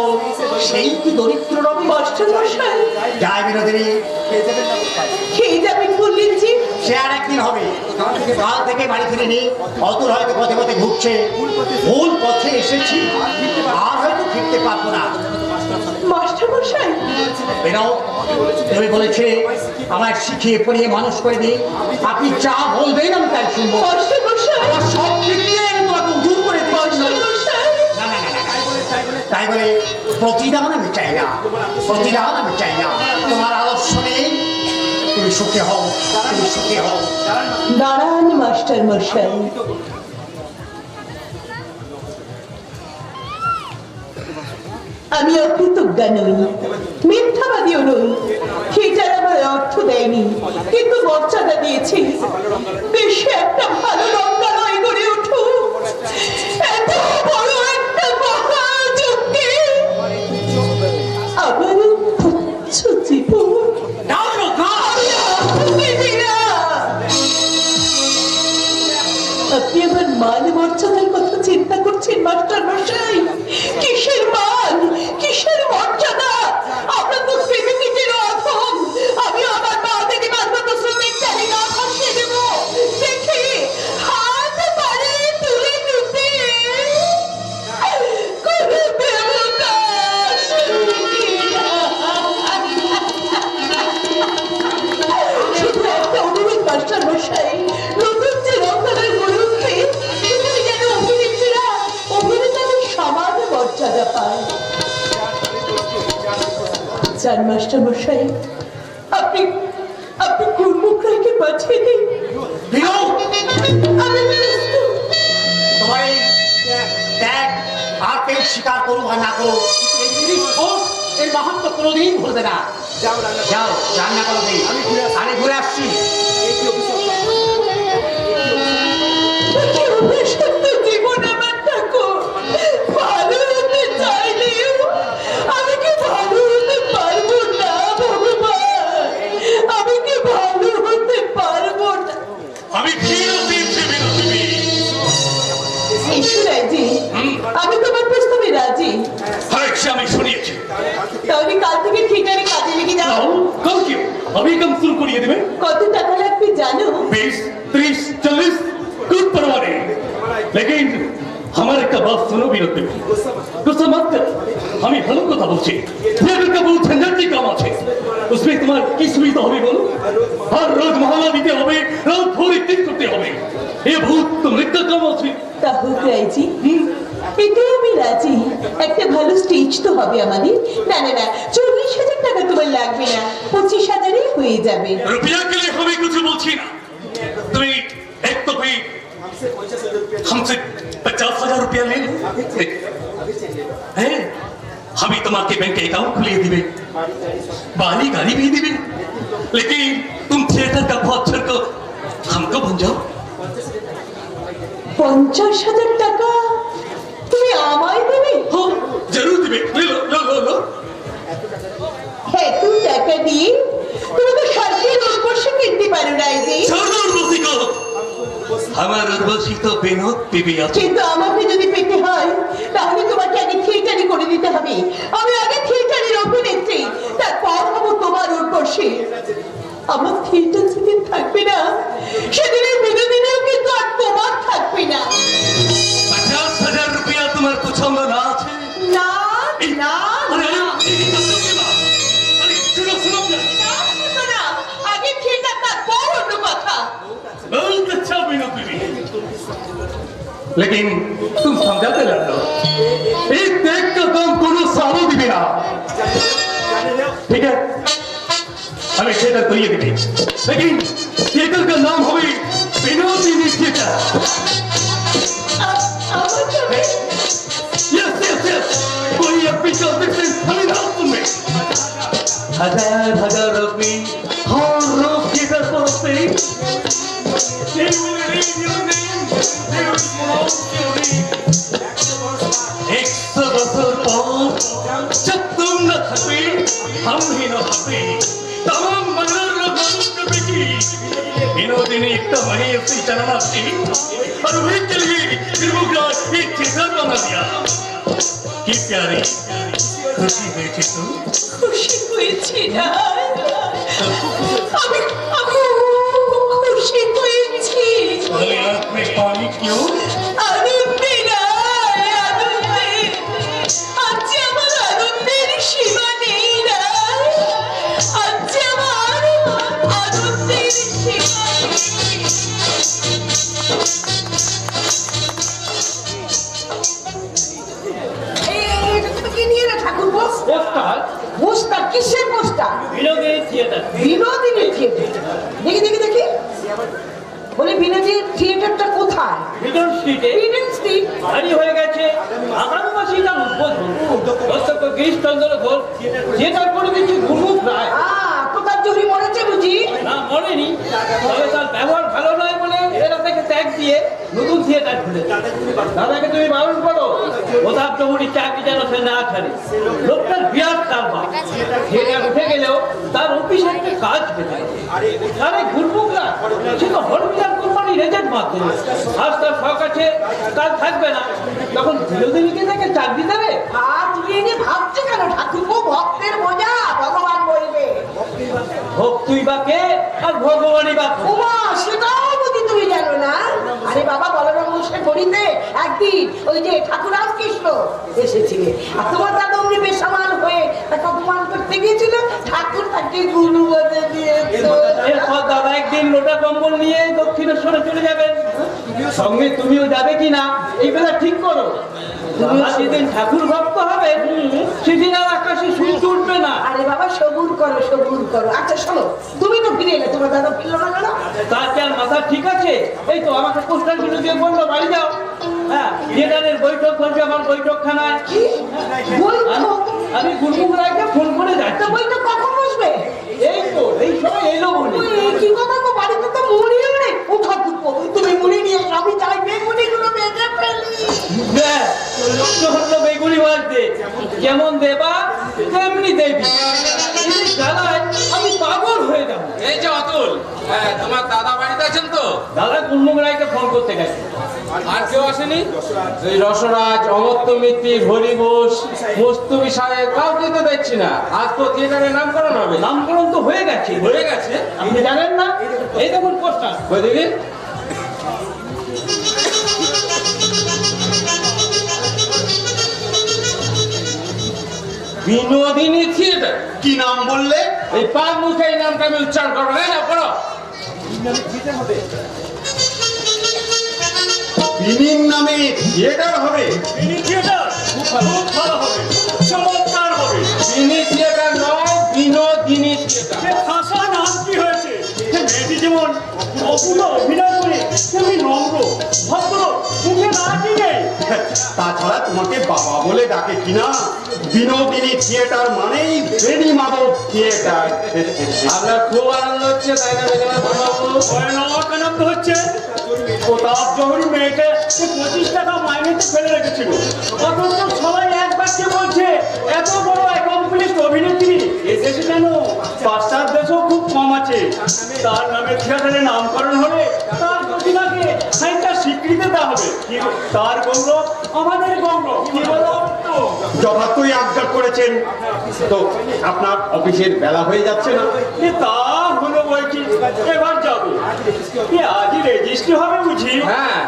সেই কি দরিদ্র রবে? মাস্টার মশাই, যায় বিনোদিনী, খেয়ে যাবেন বললেন যে? সে আর একদিন হবে। কাল থেকে বাড়ি ফিরিনি, অতুল হয়তো পথে পথে ঘুরছে। ভুল পথে এসেছি, আর হয়তো ফিরতে পারবো না। মাস্টার মশাই, বিনোদ, তুমি বলেছে আমায় শিখিয়ে পড়িয়ে মানুষ করে দিই, আপনি যা বলবেন আমি তাই শুনবো। মাস্টার মশাই, আমার সব দিক দিয়ে আমি তোমাকে দূর করে দিই। মাস্টার মশাই, না না না না, তাই বলে প্রতিদান আমি চাই না, প্রতিদান আমি চাই না। তোমার আদর্শ নেই, তুমি সুখে হও, তুমি সুখে হও। দাঁড়ান মাস্টার মশাই, আমি অকৃতজ্ঞা নই, মিথ্যাবাদীও নই। থিয়েটার আমার অর্থ দেয়নি, কিন্তু মর্যাদা দিয়েছি। দেশে একটা ভালো রঙ্গালয় গড়ে উঠুক, এত বড় একটা মহাযজ্ঞে আমার তুচ্ছ জীবন দাও না, দাও। আমি আহুতি দিলাম। আপনি আমার মান মর্যাদার কথা চিন্তা করছেন মাস্টার মশাই? কিসের মান, কিসের মর্যাদা? আমরা তো প্রেমিকের অধম। আমি আমার মা থেকে মাঝপথ শ্রমিক তালিকা ভাসিয়ে দেব। দেখি হাত পারে তুলে নিতে কোনো দেবতা আসবে কিনা। চার মাস্টার মশাই, আপনি আপনি গুরমুখ রায়কে পাঠিয়ে দিন। বিনু, আমি ব্যস্ত। তোমার এই ত্যাগ আর কেউ স্বীকার করুক আর না করুক, এই 30 কোষ এর মাহাত্ম কোনোদিন ভুলবে না। যাও রান্না করো, আমি ঘুরে আসছি। কি অভিশপ্ত জীবন আমার ঠাকুর, ভালো হতে চাইলেও আমি কি ভালো হতে পারবো না ভগবান, আমি কি ভালো হতে পারবো না। আমি এসো রাজি, আমি তোমার প্রস্তাবে রাজি। আমি শুনিয়েছি, তাহলে কাল থেকে ঠিকানে কাজে লেগে যাও। কালকে अभी कम शुरू करिए देवे কত টাকা লাগবে জানো? 20, 30, 40 कुछ परवाह नहीं, लेकिन हमारे का बात सुनो विनोद देवी, गुस्सा मत कर। हमें ভালো কথা বলছি, थिएटर का बहुत झंझट काम আছে, उसमें तुम्हार की सुविधा होगी बोलो? हर रोज महला দিতে হবে, রাত ভোর একদিন করতে হবে, এ ভূত তোমার একটা কাম আছে। তা হোক রাজি, এতে আমি রাজি। একটা ভালো স্টেজ তো হবে আমাদের। না না না, 40,000 টাকা তোমার লাগবে না, 25,000-এই হয়ে যাবে। रुपया के लिए हमें कुछ बोलছি না, তুমি एक तो भी हमसे 50,000 रुपया ले लो, हैं? हमें तुम्हारे बैंक अकाउंट खुलिए दिवे, बाली गाड़ी भी दिवे, लेकिन तुम थिएटर का बहुत को हमको बन जाओ। 50,000 টাকা তুমি আমায় দেবে? हाँ जरूर दिवे, ले लो लो लो लो। এত টাকা দিয়ে তুমি তো সরকারি উৎকর্ষে কিনতে পারো রাজি। छोड़ो उर्वशी को, हमारे उर्वशी तो विनोद बीबी আছে। কিন্তু আমাকে যদি পেতে হয় তাহলে তোমাকে আগে থিয়েটারই করে দিতে হবে। আমি আগে থিয়েটারের অভিনেত্রী, তারপর হবো তোমার উৎকর্ষে। আমার থিয়েটার যেদিন থাকবে না, সেদিনের বিনোদিনীও কিন্তু আর তোমার থাকবে না। 50,000 रुपया तुम्हारे पसंद ना আছে? না না अरे না अरे सुनो सुनो না, শোনো না, আগে থিয়েটার, তারপর অন্য কথা। बहुत अच्छा विनोद बीबी, लेकिन तुम समझाते लड़ो, एक देख का काम कोनो सारो दिबे ना, ठीक है? हमें थिएटर करिए दिबे, लेकिन थिएटर का नाम होवे विनोद बीबी थिएटर। আমার তবে यस यस यस, कोई ऑफिशियल डिफरेंस हमें ना सुनने। हजार हजार रुपये हर रोज थिएटर पहुंचते, they will read your name, they will pronounce your name। 100 বছর পর जब तुम न थके, हम ही न थके, तमाम मगर लोग कभी की विनोदिनी एक तो वही ऐसी चलना थी, और वही के लिए फिर वो एक थिएटर बना दिया। কি প্যারি খুশি হয়েছে তুই? খুশি হয়েছি না, আমি আমি খুশি হয়েছি। তাহলে আঁখ মে পানি क्यों? আনন্দে নাই, আনন্দে। আজ আমার আনন্দের সীমা নেই না, আজ আমার আনন্দের সীমা নেই। পোস্টার পোস্টার কিসের poster? Binodini theatre. Binodini theatre. দেখি দেখি দেখি, বলে বিনোদিনী থিয়েটারটা কোথায়? বিনোদ স্ট্রিটে ইডেন স্ট্রিট। বাড়ি হয়ে গেছে, আগামী মাসে তার উদ্বোধন। দর্শক গিরিশচন্দ্র ঘোষ থিয়েটার করে দিচ্ছে গুরমুখ রায়। কোথার জুড়ি মরেছে বুঝি? না মরেনি, তবে তার ব্যবহার ভালো নয় বলে এরা থেকে ত্যাগ দিয়ে নতুন থিয়েটার খুলে। দাদাকে তুমি বারণ করো, প্রতাপ চৌধুরীর চাকরি যেন সে না ছাড়ে। লোকটার বিরাট কারবার, থিয়েটার উঠে গেলেও তার অফিসে একটা কাজ পেতে হবে। আরে গুরমুখ রায় সে তো হরবিলাল কোম্পানির এজেন্ট মাত্র। আজ তার শখ আছে, কাজ থাকবে না, তখন বিনোদিনীকে তাকে চাকরি দেবে। হাত নিয়ে ভাবছে কেন ঠাকুরপো? ভক্তের মজা ভগবান বলবে। ভক্তুই বা কে আর ভগবানই বা কে? উমা, সেটাও বুঝি তুমি জানো না? আরে বাবা, বলরাম বংশের গড়িতে একদিন ওই যে ঠাকুর রামকৃষ্ণ এসেছিলেন, আর তোমার দাদা অমনি বেসামাল হয়ে তাকে অপমান করতে গিয়েছিল, ঠাকুর তাকে গুরু বলে দিয়েছে। এরপর দাদা একদিন লোটা কম্বল নিয়ে দক্ষিণেশ্বরে চলে যাবেন, সঙ্গে তুমিও যাবে কিনা এই বেলা ঠিক করো। দাদা যেদিন ঠাকুর ভক্ত হবে সেদিন আর আকাশে সূর্য উঠবে না। আরে বাবা, প্রশ্ন ভুল করো। আচ্ছা শোনো, তুমি তো ফিরে এলে, তোমার দাদা ফিরলো না কেন? তার কি আর মাথা ঠিক আছে? এই তো আমাকে পোস্টার কিনে দিয়ে বললো বাড়ি যাও। হ্যাঁ, থিয়েটারের বৈঠক করবে আমার বৈঠকখানায়। কি বৈঠক? আমি গুনগুন রায়কে ফোন করে যাচ্ছি। তা বৈঠক কখন বসবে? এই তো এই সময় এলো বলে। ওই কি কথা গো, বাড়িতে তো মুড়িও নেই। ও ঠাকুর, তুমি মুড়ি নিয়ে এসো, আমি চাই বেগুনিগুলো ভেজে ফেলি। ব্যাস, লক্ষ্য হলো বেগুনি মারতে। যেমন দেবা তেমনি দেবী। এই জ্বালায় আমি পাগল হয়ে যাবো। এই যে অতুল, হ্যাঁ, তোমার দাদা বাড়িতে আছেন তো? দাদা গুনমুখ রায়কে ফোন করতে গেছে। আর কেউ আসেনি? এই রসরাজ, অমর্ত্য মিত্র, হরি বোস, মুস্তুবি সাহেব, কাউকে তো দেখছি না। আজ তো থিয়েটারের নামকরণ হবে। নামকরণ তো হয়ে গেছে। হয়ে গেছে? আপনি জানেন না? এই দেখুন পোস্টার। ওই দেখি। বিনোদিনী থিয়েটার। কি নাম বললে? এই পাক মুখে এই নামটা আমি উচ্চারণ করবো। হ্যাঁ, না করো। বিনির নামে থিয়েটার হবে? বিনি থিয়েটার নয়, বিনোদিনী থিয়েটার। তাছাড়া তোমাকে বাবা বলে ডাকে কিনা? বিনোদিনী থিয়েটার মানেই বেণী মাধব থিয়েটার। আপনার খুব আনন্দ হচ্ছে তাই না বাবু? হচ্ছে প্রতাপ জহরি মেয়েকে 25 টাকা মাইনেতে ফেলে রেখেছিল, অথচ সবাই একবার কে বলছে এত বড় অ্যাকমপ্লিশড অভিনেত্রী এদেশে কেন পাশ্চাত্য দেশেও খুব কম আছে। তার নামে থিয়েটারে নামকরণ হলে তার প্রতিভাকে খানিকটা স্বীকৃতি দেওয়া হবে। তার গৌরব আমাদের গৌরব। কি বলো? যথার্থই আজ্ঞা করেছেন। তো আপনার অফিসের বেলা হয়ে যাচ্ছে না? তা হলো বলছি, এবার যাবো। আজই রেজিস্ট্রি হবে বুঝি? হ্যাঁ,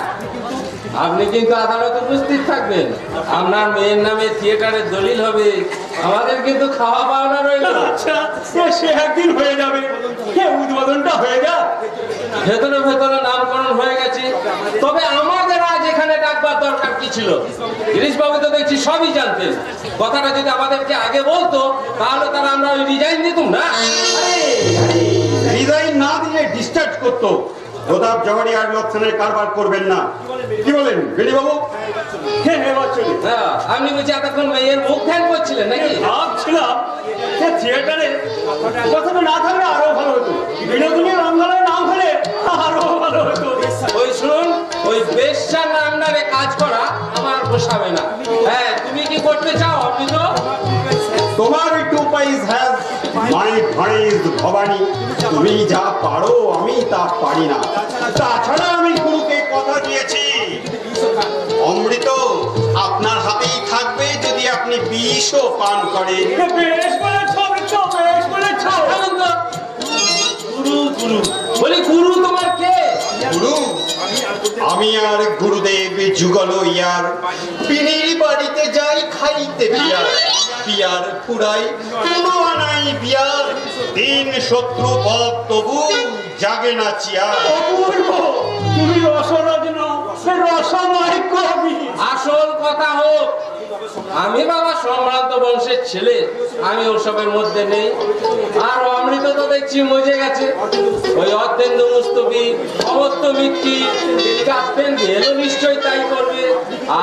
আপনি কিন্তু আদালতে উপস্থিত থাকবেন। আপনার মেয়ের নামে থিয়েটারের দলিল হবে। আমাদের কিন্তু খাওয়া পাওনা রইল। আচ্ছা, সে একদিন হয়ে যাবে। উদ্বোধনটা হয়ে যাক। ভেতরে ভেতরে নামকরণ হয়ে গেছে। তবে আমাদের আজ এখানে ডাকবার দরকার কি ছিল? গিরিশবাবু তো দেখছি সবই জানতেন। কথাটা যদি আমাদেরকে আগে বলতো তাহলে তারা আমরা ওই রিজাইন দিতুম না। রিজাইন না দিলে ডিসচার্জ করতো। প্রতাপ জহরি আর লোকসানের কারবার করবেন না। কি বলেন বেণী বাবু? হ্যাঁ, আপনি বুঝি এতক্ষণ মেয়ের মুখ ধ্যান করছিলেন নাকি? ভাবছিলাম থিয়েটারে কথাটা না থাকলে আরো ভালো হতো। বিনোদিনী রঙ্গনের নাম হলে আরো ভালো হতো। ওই শুনুন, ওই বেশ্যার নামে কাজ করা আমার পোষাবে না। হ্যাঁ, তুমি কি করতে চাও? আপনি তো তোমার টু পাইস হ্যাজ মাই ভাইস ভবানী। তুমি যা পারো আমি তা পারি না। তাছাড়া আমি গুরুকে কথা দিয়েছি, অমৃত আপনার হাতেই থাকবে যদি আপনি বিষও পান করেন। বেশ বলেছ, বেশ বলেছ। গুরু গুরু বলি, গুরু তোমার কে? গুরু আমি আর গুরুদেব যুগল ইয়ার পিনির বাড়িতে যাই খাইতে বিয়ার। বিয়ার ফুরাই কোনো আনাই বিয়ার। দিন শত্রু পথ তবু জাগে না চিয়ার। অপূর্ব, তুমি রসরত্ন, রসময় কবি। আসল কথা হোক, আমি বাবা সম্ভ্রান্ত বংশের ছেলে, আমি ওসবের মধ্যে নেই। আর অমৃত তো দেখছি মজে গেছে। ওই অত্যন্ত মুস্তফি, অমর্ত্য মিত্তি, ক্যাপ্টেন এলো নিশ্চয়ই তাই করবে।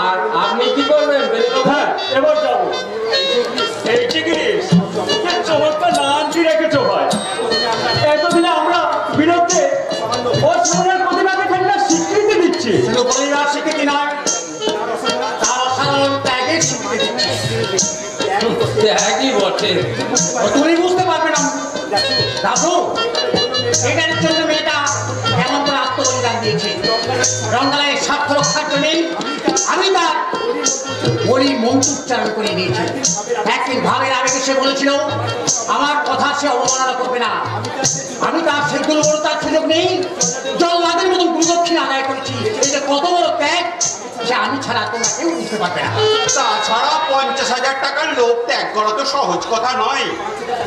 আর আপনি কি করবেন? হ্যাঁ, এবার যাবো। এই চিকিৎস চমৎকার নামটি রেখেছো ভাই। এতদিনে আমরা বিরুদ্ধে ওর জীবনের প্রতিভাকে খানিকটা স্বীকৃতি দিচ্ছি। পরিবার স্বীকৃতি নয়, তার অসাধারণ ত্যাগের স্বীকৃতি। একই বটে। তুমি বুঝতে পারবে না দাদু, এখানের জন্য মেয়েটা কেমন করে আত্মবলিদান দিয়েছে। রঙ্গালয়ের স্বার্থ রক্ষার জন্য আমি তার বলি মন্ত্রোচ্চারণ করে দিয়েছি। একদিন ভাবের আবেগে সে বলেছিল আমার কথা সে অবমাননা করবে না। আমি তার সেই দুর্বলতার সুযোগ নেই, জল্লাদের মতন গুরুদক্ষিণা আদায় করেছি। এই যে কত বড় ত্যাগ, সে আমি ছাড়া তোমরা কেউ বুঝতে পারবে না। তাছাড়া 50,000 টাকার লোভ ত্যাগ করা তো সহজ কথা নয়।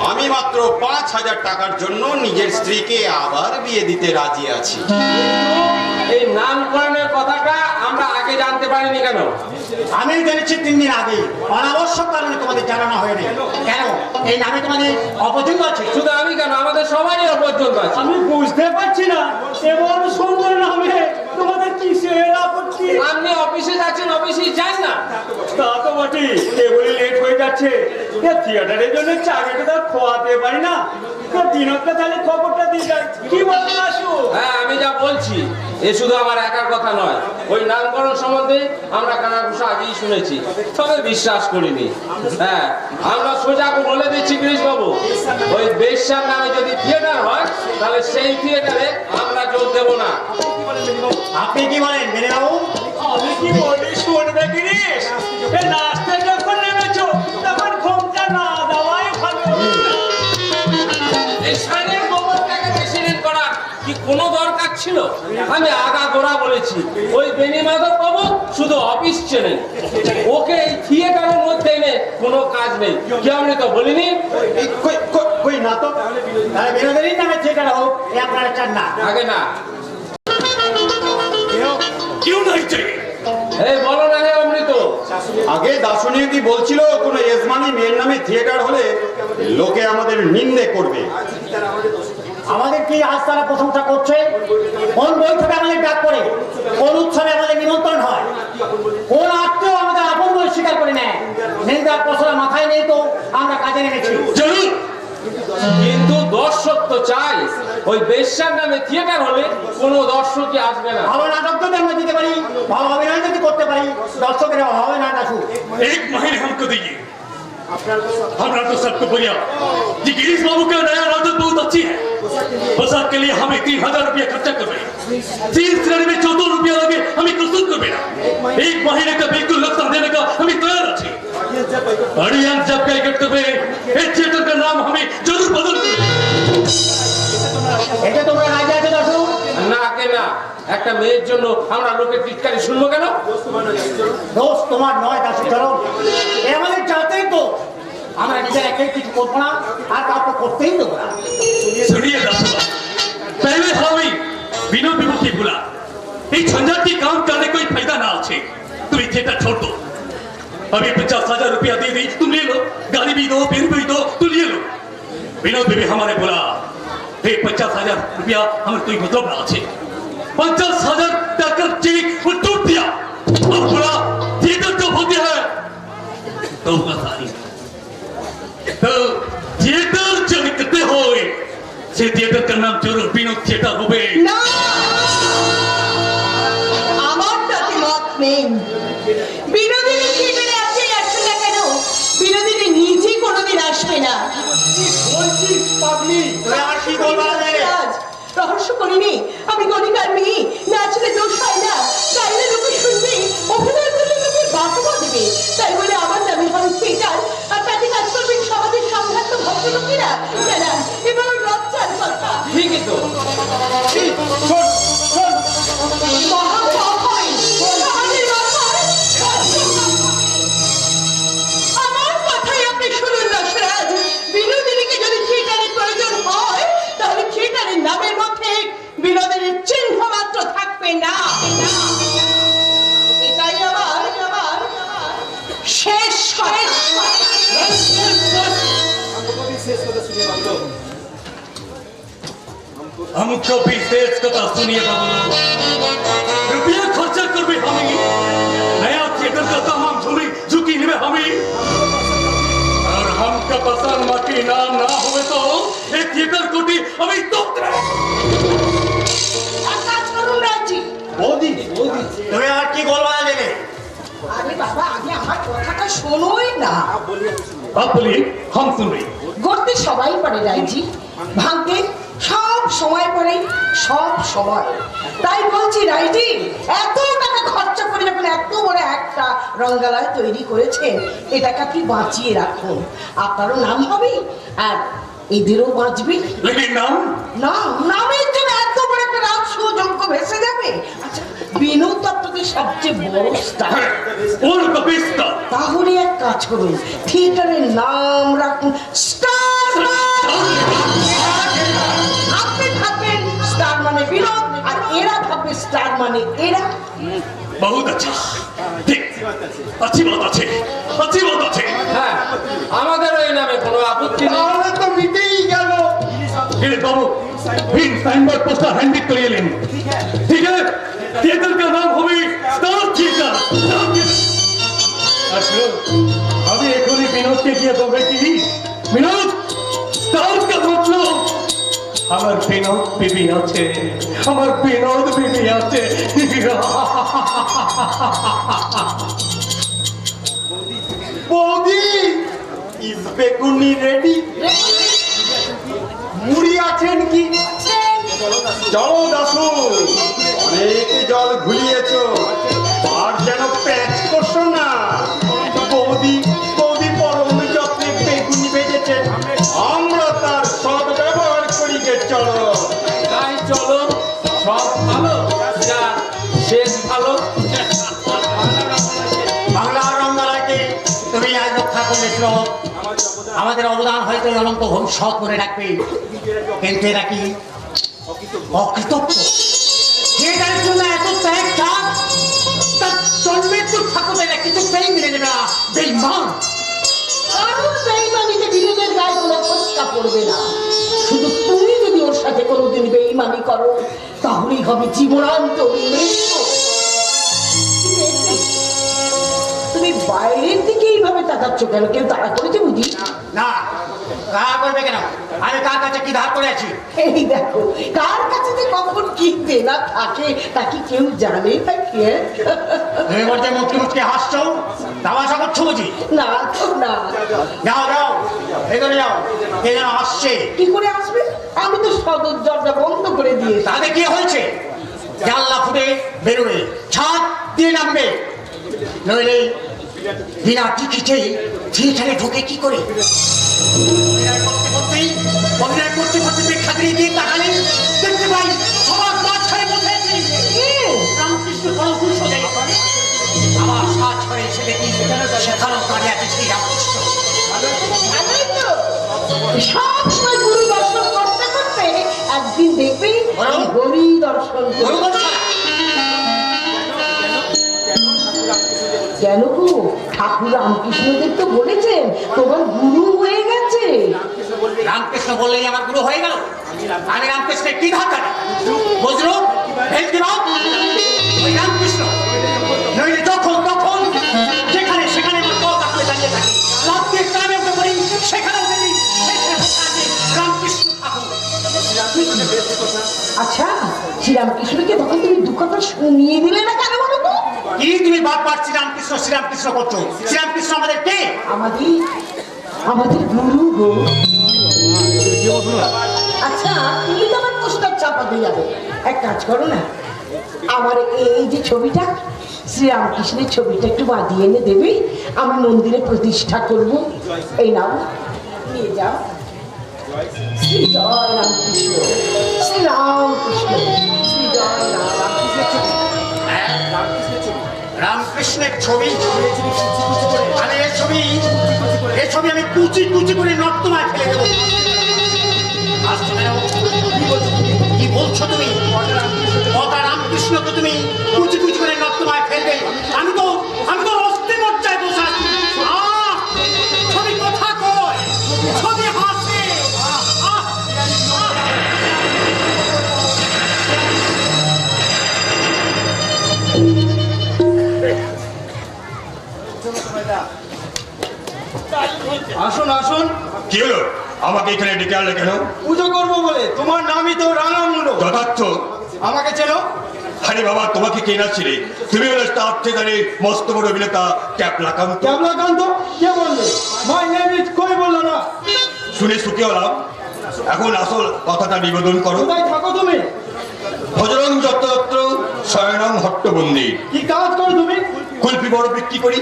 আমি মাত্র 5,000 টাকার জন্য নিজের স্ত্রীকে আবার বিয়ে দিতে রাজি আছি। এই নামকরণের কথাটা আমরা আগে জানতে পারিনি কেন? আমি জেনেছি 3 দিন আগে, অনাবশ্যক কারণে তোমাদের জানানো হয়নি। কেন এই নামে তোমাদের অপছন্দ আছে? শুধু আমি কেন, আমাদের সবারই অপছন্দ আছে। আমি বুঝতে পারছি না এমন সুন্দর নামে তোমাদের কিসের আপত্তি? আপনি অফিসে যাচ্ছেন, অফিসেই যান না। তা তো বটে, কেবলই লেট হয়ে যাচ্ছে। থিয়েটারের জন্য চাকরিটা তো খোয়াতে পারি না। দিনকে তাহলে খবরটা দিয়ে যাই, কি বলবেন আসু? হ্যাঁ, আমি যা বলছি এ শুধু আমার একার কথা নয়। ওই নামকরণ সম্বন্ধে আমরা কানাঘুষা আগেই শুনেছি, তবে বিশ্বাস করিনি। হ্যাঁ, আমরা সোজা বলে দিচ্ছি গিরিশ বাবু, ওই বেশ্যার নামে যদি থিয়েটার হয় তাহলে সেই থিয়েটারে আমরা যোগ দেব না। আপনি কি বলেন মেনে বাবু? আমি কি বলি শুনবে গিরিশ? এ নাচতে যখন নেমেছো তখন ঘুমটা না দেওয়াই ভালো। এই শাড়ির গোবরটাকে প্রেসিডেন্ট করার কি কোনো দরকার ছিল? আমি আগা গোড়া বলেছি, ওই বেনি মাধব বাবু শুধু অফিস চেনেন, ওকে এই থিয়েটারের মধ্যে এনে কোনো কাজ নেই। কি আমি তো বলিনি? কই না তো, তাহলে বিনোদিনীর নামে থিয়েটার হোক, এ আপনারা চান না? আগে না। কেউ নাই চাই। এই বলো না হে অমৃত, আগে দার্শনিক কি বলছিল কোন ইজমানি মেয়ের নামে থিয়েটার হলে লোকে আমাদের নিন্দে করবে। আমাদের কি আজ তারা প্রশংসা করছে? কোন বৈঠকে আমাদের ডাক পড়ে, কোন উৎসবে আমাদের নিমন্ত্রণ হয়, কোন আত্মীয় আমাদের আপন বলে স্বীকার করে নেয়? নিন্দার পশলা মাথায় নেই তো আমরা কাজে নেমেছি। কিন্তু দর্শক তো চাই। ওই বেশ্যার নামে থিয়েটার হলে কোনো দর্শকই আসবে না। ভালো নাটক যদি আমরা দিতে পারি, ভালো অভিনয় যদি করতে পারি, দর্শকেরা হবে না আসু। एक महीने हमको दीजिए। हमरा तो सबको बोलिया कि गिरीश बाबू का नया नाटक बहुत अच्छी है, बस आपके लिए हमें 3000 रुपया खर्चा कर रहे हैं। 3 श्रेणी में 14 रुपया लगे हमें प्रस्तुत कर देना। 1 महीने का बिल्कुल नुकसान देने का हमें तैयार अच्छे। ऑडियंस जब का इकट्ठा हुए इस थिएटर का नाम हमें जरूर बदल दें। এতে তোমরা রাজি আছো দর্শক? না কে না, একটা মেয়ের জন্য আমরা লোকের টিটকারি শুনবো কেন? দোষ তোমার নয় দাসু চরণ, এ আমাদের চাতেই তো। আমরা নিজের একে কিছু করবো না, আর কাউকে করতেই দেবো না। सुनिए दासुआ, पहले हमें विनोद विमुखी भूला। एक झंझट की काम करने कोई फायदा ना अच्छे। तुम ये थिएटर छोड़ दो। अभी 50,000 रुपया दे दी, तुम ले लो। गाली भी दो, फिर भी दो, तुम ले लो। विनोद भी हमारे बोला, हे 50,000 रुपया हमें कोई मतलब ना अच्छे। 50,000 टक्कर चेक वो टूट दिया और बोला थिएटर जो होते हैं तो बता नहीं। तो थिएटर जब इकट्ठे होए से थिएटर का नाम जरूर विनोद थिएटर होवे। না আমার তাতে মত নেই। বিনোদিনী থিয়েটারে আছে আসছে না কেন? বিনোদিনী নিজে কোনোদিন আসবে না। বলছিস পাবলি, তোরা আর কি বলবা রে? আজ রহস্য করিনি, আমি গণিকার মেয়ে, নাচলে দোষ হয় না, গাইলে লোকে শুনবে, অভিনয় করলে লোকের বাহবা দেবে, তাই বলে আমার নামে হবে থিয়েটার, আর তাতে কাজ করবেন সমাজের সম্ভ্রান্ত ভদ্রলোকেরা। না, এবার লজ্জার কথা। ঠিকই তো। মহা পাপ হয়, সমাজের মাথায় আমার কথাই আপনি শুনুন দশরাজ। বিনোদিনীকে যদি থিয়েটারের প্রয়োজন হয় তাহলে থিয়েটারের নামের মধ্যে বিনোদিনীর চিহ্ন মাত্র থাকবে না। এটাই আমার শেষ কথা। हमको भी तेज कथा सुनिए बाबू, रुपया खर्चा कर भी हमें नया थिएटर का तमाम झूठी झुकी में हमें और हमका पसंद बाकी नाम ना हुए तो एक थिएटर कोटी अभी तो এক কাজ করুন রাজি। বৌদি, তুমি আর কি বলবা দেবে? আরে বাবা, আগে আমার কথাটা শোনোই না। आप बोलिए, हम सुन रहे हैं। গড়তে সবাই পারে রাইজি, ভাঙতে সব সময় পরে, সব সময়। তাই বলছি রাইজি, এত টাকা খরচা করে যখন এত বড় একটা রঙ্গালয় তৈরি করেছেন, এটাকে আপনি বাঁচিয়ে রাখুন। আপনারও নাম হবে আর এদেরও বাঁচবে। लेकिन नाम না, নামের জন্য এত বড় একটা রাত সুযোগ্য ভেসে যাবে। আচ্ছা, বিনোদ দত্তকে সবচেয়ে বড় স্টার, और कपिस्ता তাহলে এক কাজ করুন, থিয়েটারের নাম রাখুন স্টার। আপনি ভাববেন স্টার মানে বিনোদ, আর এরা ভাববে স্টার মানে মানে এরা? बहुत अच्छा ठीक अच्छी बात अच्छी হ্যাঁ আমাদের এই নামে কোনো আপত্তি নেই। তাহলে তো মিটেই গেল। गणेश बाबू इन साइन बोर्ड पोस्टर हैंडबिक करिए लें ठीक है थिएटर का नाम होगी स्टार थिएटर अच्छा अभी एक और विनोद के किया तो बेटी विनोद स्टार का मतलब আমার বিনোদ বিবি আছে আমার বিনোদ বিবি আছে বৌদি ইস বেগুনি রেডি? মুড়ি আছেন কি? চলো দাসু, অনেক জল ঘুলিয়েছো, আর যেন প্যাচ করছো না। বৌদি বৌদি পরম যত্নে বেগুনি ভেজেছে, আমরা তার সদ ব্যবহার করি গে। চলো তাই চলো, সব ভালো যা শেষ ভালো। বাংলার রঙ্গালয়কে তুমি আজ রক্ষা করেছিল, আমাদের অবদান হয়তো অনন্ত ভবিষ্যৎ মনে রাখবে, কিন্তু এরা কি অকৃতজ্ঞ? থিয়েটারের জন্য এত ত্যাগ চান, তার জন্মের তো ঠাকুরেরা কিছুতেই মিলে নেবে না। বেঈমান! কারণ বেইমানিতে বিনোদের গায়ে কোনো ফসকা পড়বে না। শুধু তুমি যদি ওর সাথে কোনোদিন বেইমানি করো তাহলেই হবে জীবনান্ত মৃত্যু। তুমি বাইরের দিকে এইভাবে তাকাচ্ছ কেন? কেউ তাড়া করেছে বুঝি? না, কাজ করবে কেন? আমি কার কাছে কি ধার করে আছি? এই দেখো, কার কাছে যে কখন কি দেনা থাকে তা কি কেউ জানে থাকে? তুমি বলতে মুচকি মুচকি হাসছো, তামাশা করছো বুঝি? না তো না। যাও যাও, ভেতরে যাও, কে যেন আসছে। কি করে আসবে? আমি তো সদর দরজা বন্ধ করে দিয়েছি। তাতে কি হয়েছে? জানলা ফুটে বেরোবে, ছাদ দিয়ে নামবে, নইলে বিনা টিকিটে থিয়েটারে ঢোকে কি করে? অভিনয় করতে করতে প্রেক্ষাগৃহে গিয়ে তাকালেন, দেখতে পাই সবার মাঝখানে বসে আছে রামকৃষ্ণ পরমপুরুষ সোজাই। আমার সাজ হয়ে এসে দেখি সেখানেও দাঁড়িয়ে আছে সেই রামকৃষ্ণ। ভালোই তো। সব সময় গুরু দর্শন করতে করতে একদিন দেখবি হরি দর্শন করবে। কেন গো, ঠাকুর রামকৃষ্ণদেব তো বলেছেন তোমার গুরু হয়ে গেছে। রামকৃষ্ণ বললেই আমার গুরু হয়ে গেল? আমি রামকৃষ্ণের কি ধার জানি? বুঝলো? ওই রামকৃষ্ণ নইলে যখন তখন যেখানে সেখানে আমার পথ আসলে দাঁড়িয়ে থাকি, রাত্রে কানে উঠে পড়ি, সেখানেও দেখি রামকৃষ্ণ ঠাকুর। আচ্ছা, শ্রীরামকৃষ্ণকে তখন তুমি দু কথা শুনিয়ে দিলে না কেন বলো তো? কি তুমি বারবার শ্রীরামকৃষ্ণ করছো? শ্রীরামকৃষ্ণ আমাদের কে? আমাদের গুরু গো। আচ্ছা, তুমি তো আমার পোস্টার চাপাতে যাবে, এক কাজ করো না, আমার এই যে ছবিটা, শ্রীরামকৃষ্ণের ছবিটা একটু বাঁধিয়ে এনে দেবে, আমি মন্দিরে প্রতিষ্ঠা করব। এই নাও, নিয়ে যাও। শ্রী জয় রামকৃষ্ণ, শ্রী রামকৃষ্ণ, শ্রী জয় রামকৃষ্ণের ছবি? আমি এই ছবি আমি কুচি কুচি করে নর্দমায় ফেলে দেবো। কি বলছো তুমি? কথা রামকৃষ্ণকে তুমি কুচি কুচি করে নর্দমায় ফেলবে? আমি তো অস্থি মজ্জায় বসে আছি। ছবি কথা কয়, ছবি হাসে। আসুন আসুন। কি হলো আমাকে এখানে ডেকে আনলে কেন? পুজো করবো বলে। তোমার নামই তো রাঙামুলো। যথার্থ। আমাকে চেনো? আরে বাবা, তোমাকে কে না ছিলে? তুমি হলে স্টার থিয়েটারের মস্ত বড় অভিনেতা ক্যাপলাকান্ত। ক্যাবলাকান্ত? কে বললে? মাই নেম ইজ কই বললো না? শুনে সুখী হলাম। এখন আসল কথাটা নিবেদন করো। কোথায় থাকো তুমি? ভজরং যত্রতত্র শয়নং হট্টবন্দি। কি কাজ করো তুমি? কুলফি বড় বিক্রি করি।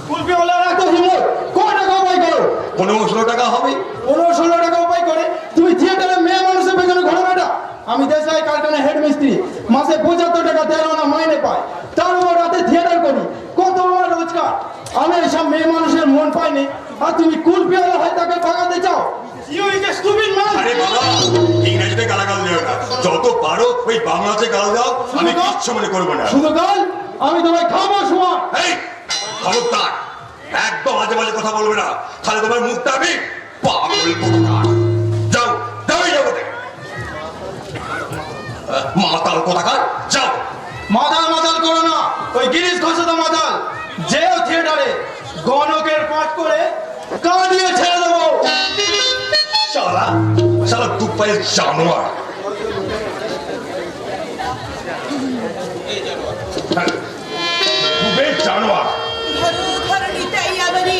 কুলফি ওলার এত হিম্মত, কয় টাকা উপায় করো? 15-16 টাকা হবে। 15-16 টাকা উপায় করে তুমি থিয়েটারে মেয়ে মানুষের পেছনে ঘোরো বেটা? আমি দেশাই কারখানা হেড মিস্ত্রি, মাসে 75 টাকা 13 আনা মাইনে পাই, তার উপর রাতে থিয়েটার করি, কত আমার রোজগার। আমি এসব মেয়ে মানুষের মন পাইনি, আর তুমি কুলফি ওলা হয় তাকে ভাগাতে চাও? You is a stupid man. আরে বাবা, ইংরেজিতে গালাগাল দিও না। যত পারো পারো ওই বাংলাতে গাল দাও, আমি কিচ্ছু মনে করবো না। শুধু গাল, আমি তোমায় খাবো শোয়া। এই খবরদার, একদম মাঝে মাঝে কথা বলবে না, তাহলে তোমার মুখটা আমি পাগল কোথাকার। যাও যাও এই জগতে, মাতাল কোথাকার, যাও। মাতাল মাতাল করো না, ওই গিরিশ ঘোষে তো মাতাল। যেও থিয়েটারে গণকের পাঠ করে কাঁদিয়ে ছেড়ে দেবো। শালা শালা দু পায়ের জানোয়ার। দুবের জানোয়ার। ধরো ধরো নিতাই আমারে,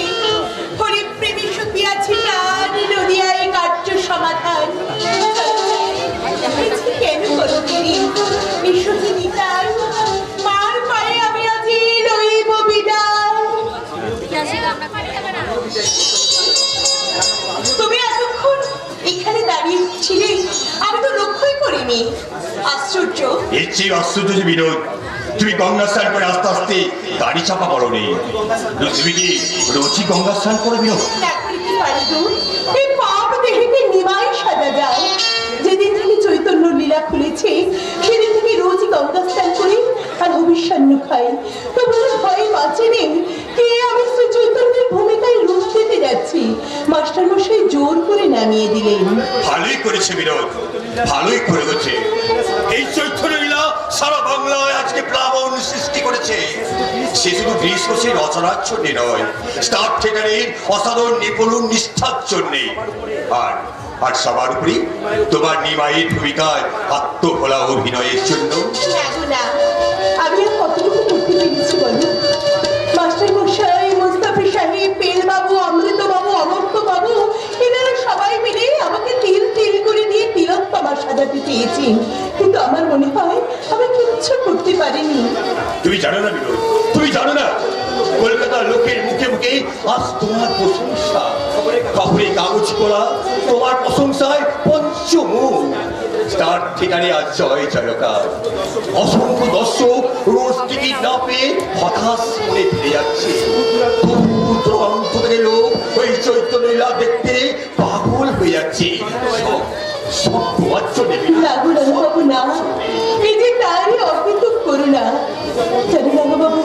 হরিপ্রেমী সতিয়াছি টান, নদিয়ায় কার্য সমাধান। কেন করো দেরি, বিশ্বহী নিতাই, মার পায়ে আমি আজি রইব বিদায়। তুমি এতক্ষণ এখানে দাঁড়িয়ে ছিলে, আমি তো লক্ষ্যই করিনি। আশ্চর্য। এর চেয়ে আশ্চর্য যে বিনোদ, তুমি গঙ্গা স্নান করে আস্তে আস্তে গাড়ি চাপা পড়ো নি। তুমি কি রোজই গঙ্গা স্নান করে বিনোদ? না করিতে পারি গো, এই পাপ দেহেকে নিমাই সাজা যায়। যেদিন থেকে চৈতন্য লীলা খুলেছে, সেদিন থেকে রোজই গঙ্গা স্নান করি আর হবিষ্যান্ন খাই। তো বলে ভয়ে বাঁচে নেই কে আমি শ্রী চৈতন্যের ভূমিকায় রূপ দিতে যাচ্ছি। মাস্টার মশাই জোর করে নামিয়ে দিলেন। ভালোই করেছে বিনোদ, ভালোই করে গেছে। এই চৈতন্য লীলা সারা বাংলায় আজকে প্লাবন সৃষ্টি করেছে। সে শুধু গ্রীস কোষের রচনার জন্য নয়, স্টার থিয়েটারের অসাধারণ নিপুণ নিষ্ঠার জন্যে। আর সবার উপরে তোমার নিমাইয়ের ভূমিকায় আত্মভোলা অভিনয়ের জন্য। না গো না, আমি আর কতটুকু করতে পেরেছি বলো? মাস্টার মশাই, মোস্তাফি সাহেব, পেলবাবু, অমৃতবাবু, অমর্ত্যবাবু, এনারা সবাই মিলে আমাকে তিল তিল করে দিয়ে তিলোত্তমা সাজাতে চেয়েছেন, কিন্তু আমার মনে হয় আমি কিচ্ছু করতে পারিনি। তুমি জানো না বিনোদ, তুমি জানো না কলকাতার লোকের মুখে মুখে আজ তোমার প্রশংসা। খবরে কাগজ করা তোমার প্রশংসায় পঞ্চমুখ। স্টার থিয়েটারে আজ জয় জয়কার। অসংখ্য দর্শক রোজ টিকিট না পেয়ে হতাশ করে ফিরে যাচ্ছে। দূর দূরান্ত থেকে লোক ওই চৈতন্য লীলা দেখতে পাগল হয়ে যাচ্ছে। সব তোমার জন্য রাঘু রাঘুবাবু না, এই যে তারই অহেতুক করুণা। জানি রাঘুবাবু,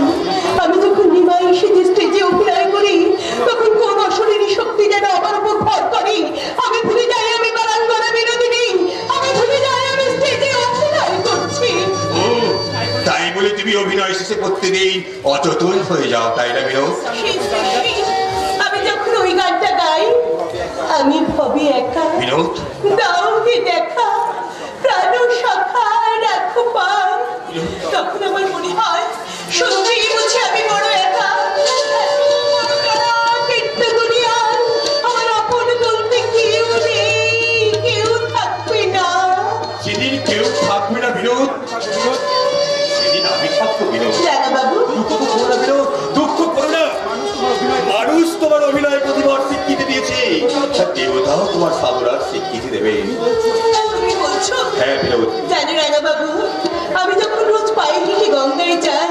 আমি যখন নিমাই এসে স্টেজে অভিনয় করি, তখন কোন অশরীরী শক্তি যেন আমার উপর ভর করে। আমি ভুলে যাই আমি বারাঙ্গনা বিনোদিনী, আমি ভুলে যাই আমি স্টেজে অভিনয় করছি। তাই বলে তুমি অভিনয় শেষে প্রত্যেকদিন অচেতন হয়ে যাও, তাই না বিনোদ? সেই স্টেজে আমি যখন ওই গানটা গাই, আমি ভাবি একা, বিনোদ দাও হে দেখা, প্রাণ শাখা রাখো পায়। তখন আমার মনে হয় সত্যি বুঝি আমি বড় একা। দুনিয়ায় আমার আপন বলতে কেউ নেই, কেউ থাকবে না। সেদিন কেউ থাকবে না বিনোদ, সেদিন আমি থাকবো বিনোদ। জানা বাবু, দুঃখ করো না বিনোদ, দুঃখ করো না। মানুষ তোমার অভিনয় প্রতিভার স্বীকৃতি দিয়েছে, দেবতাও তোমার সাধনার স্বীকৃতি দেবে। তুমি বলছো? হ্যাঁ বিনোদ। জানি রাঙা বাবু, আমি যখন রোজ পায়ে হেঁটে গঙ্গায় যাই,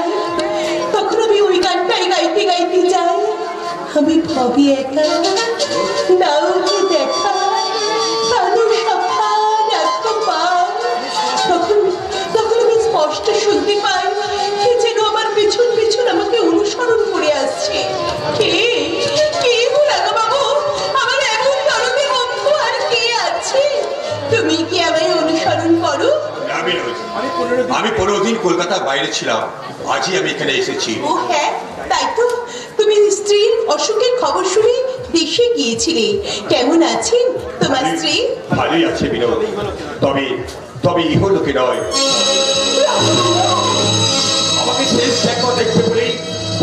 তখন আমি ওই গানটাই গাইতে গাইতে যাই। আমি ভাবি একা, দাও হে দেখা, প্রাণ শাখা রাখো পায়। তখন তখন আমি স্পষ্ট শুনতে পাই কে যেন আমার পেছন পেছন আমাকে অনুসরণ করে আসছে। কে কে গো রাঙা বাবু? আমার এমন দরদে বন্ধু আর কে আছে? তুমি কি আমায় অনুসরণ করো? না বিনোদ, আমি 15 দিন কলকাতার বাইরে ছিলাম, আজই আমি এখানে এসেছি। ও হ্যাঁ, তাই তো। তুমি স্ত্রীর অসুখের খবর শুনে দেশে গিয়েছিলে। কেমন আছেন তোমার স্ত্রী? ভালোই আছে বিনোদ, তবে তবে ইহলোকে নয়। আমাকে শেষ দেখা দেখতে বলেই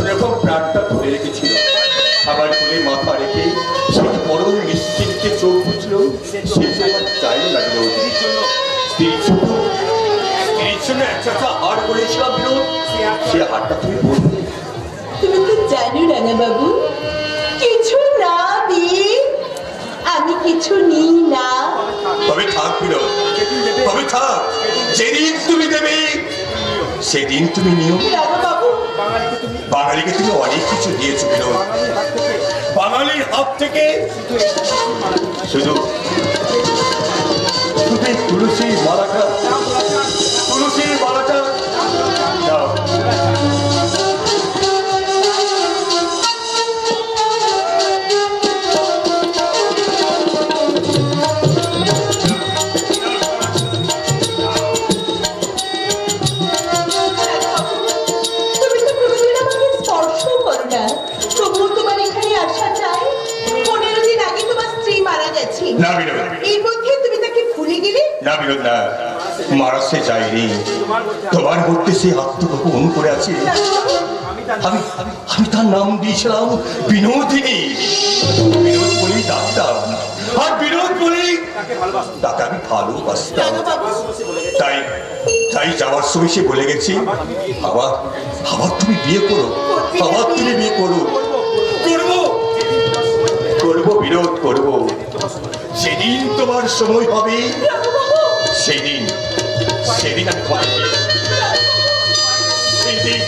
এরকম প্রাণটা ধরে রেখেছিল। আমার কোলে মাথা রেখে সেই পরম নিশ্চিন্তে চোখ বুঝলো, সে আমার চাই লাগলো। স্ত্রীর জন্য একটা হার করেছিলাম বিনোদ, সে হারটা তুমি বলবে। তুমি তো জানো রাঙা বাবু, কিছু না দিয়ে আমি কিছু নিই না। তবে থাক বিনোদ, তবে থাক। যেদিন তুমি দেবে সেদিন তুমি নিও। রাঙা বাবু, বাঙালিকে তুমি অনেক কিছু দিয়েছো বিনোদ। বাঙালির হাত থেকে শুধু তুলসী মালাটা বিনোদ, এর মধ্যে তুমি তাকে ভুলে গেলে? না বিনোদ না, মারাসে যায়নি। তোমার মধ্যে সে আত্মগোপন করে আছে। আমি আমি তার নাম দিয়েছিলাম বিনোদিনী। বিনোদ বলি ডাক্তার, আর বিনোদ বলি তাকে আমি ভালোবাসতাম। তাই তাই যাওয়ার সময় সে বলে গেছি, আবার আবার তুমি বিয়ে করো, আবার তুমি বিয়ে করো। করবো করবো বিনোদ করবো। যেদিন তোমার সময় হবে সেদিন সেদিন আমি তোমাকে সেদিন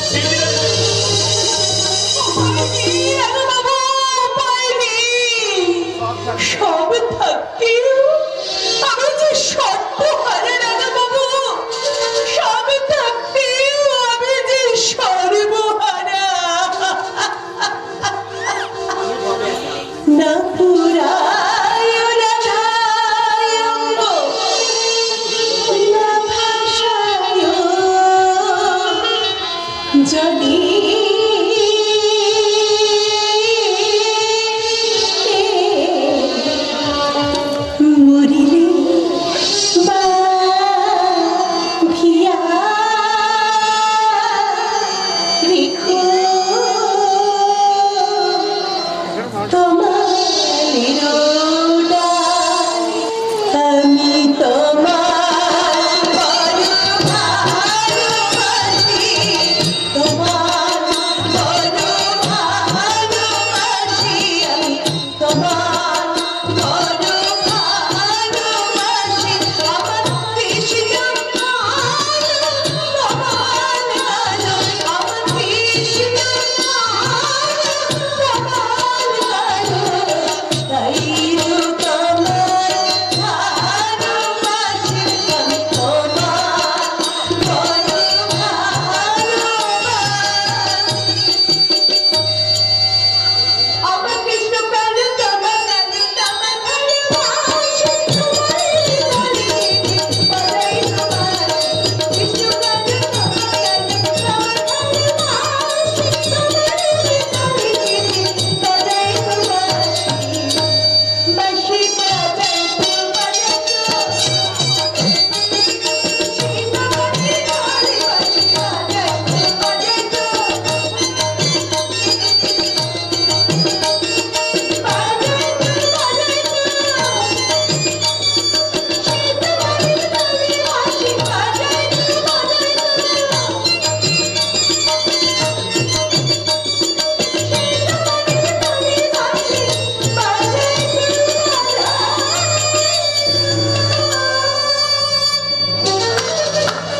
সেদিন সব থাকতেও আমি যে সর্বহারা রাজা বাবু, সব থাকতেও আমি যে সর্বহারা। না পুরায় না যায় অঙ্গ, না ভাষায় যদি মরিলে বা ভিয়া রেখো তোমার আমি তোমার বড় ভালোবাসি, তোমার বড় ভালোবাসি, আমি তোমার বড় ভালোবাসি। আমার কৃষ্ণ তোমার ভালো, আমার কৃষ্ণ তোমার ভালো, তাই তোমার ভালোবাসি, আমি তোমার বড় ভালোবাসি। আমার কৃষ্ণ প্রাণ তোমার প্রাণ, তোমার ভালোবাসি, তোমার বড়াই তোমার। কৃষ্ণ প্রাণ তোমার প্রাণ, তোমার ভালোবাসি, তোমার বড়াই তোমার। বাঁশি বাজাই তোমার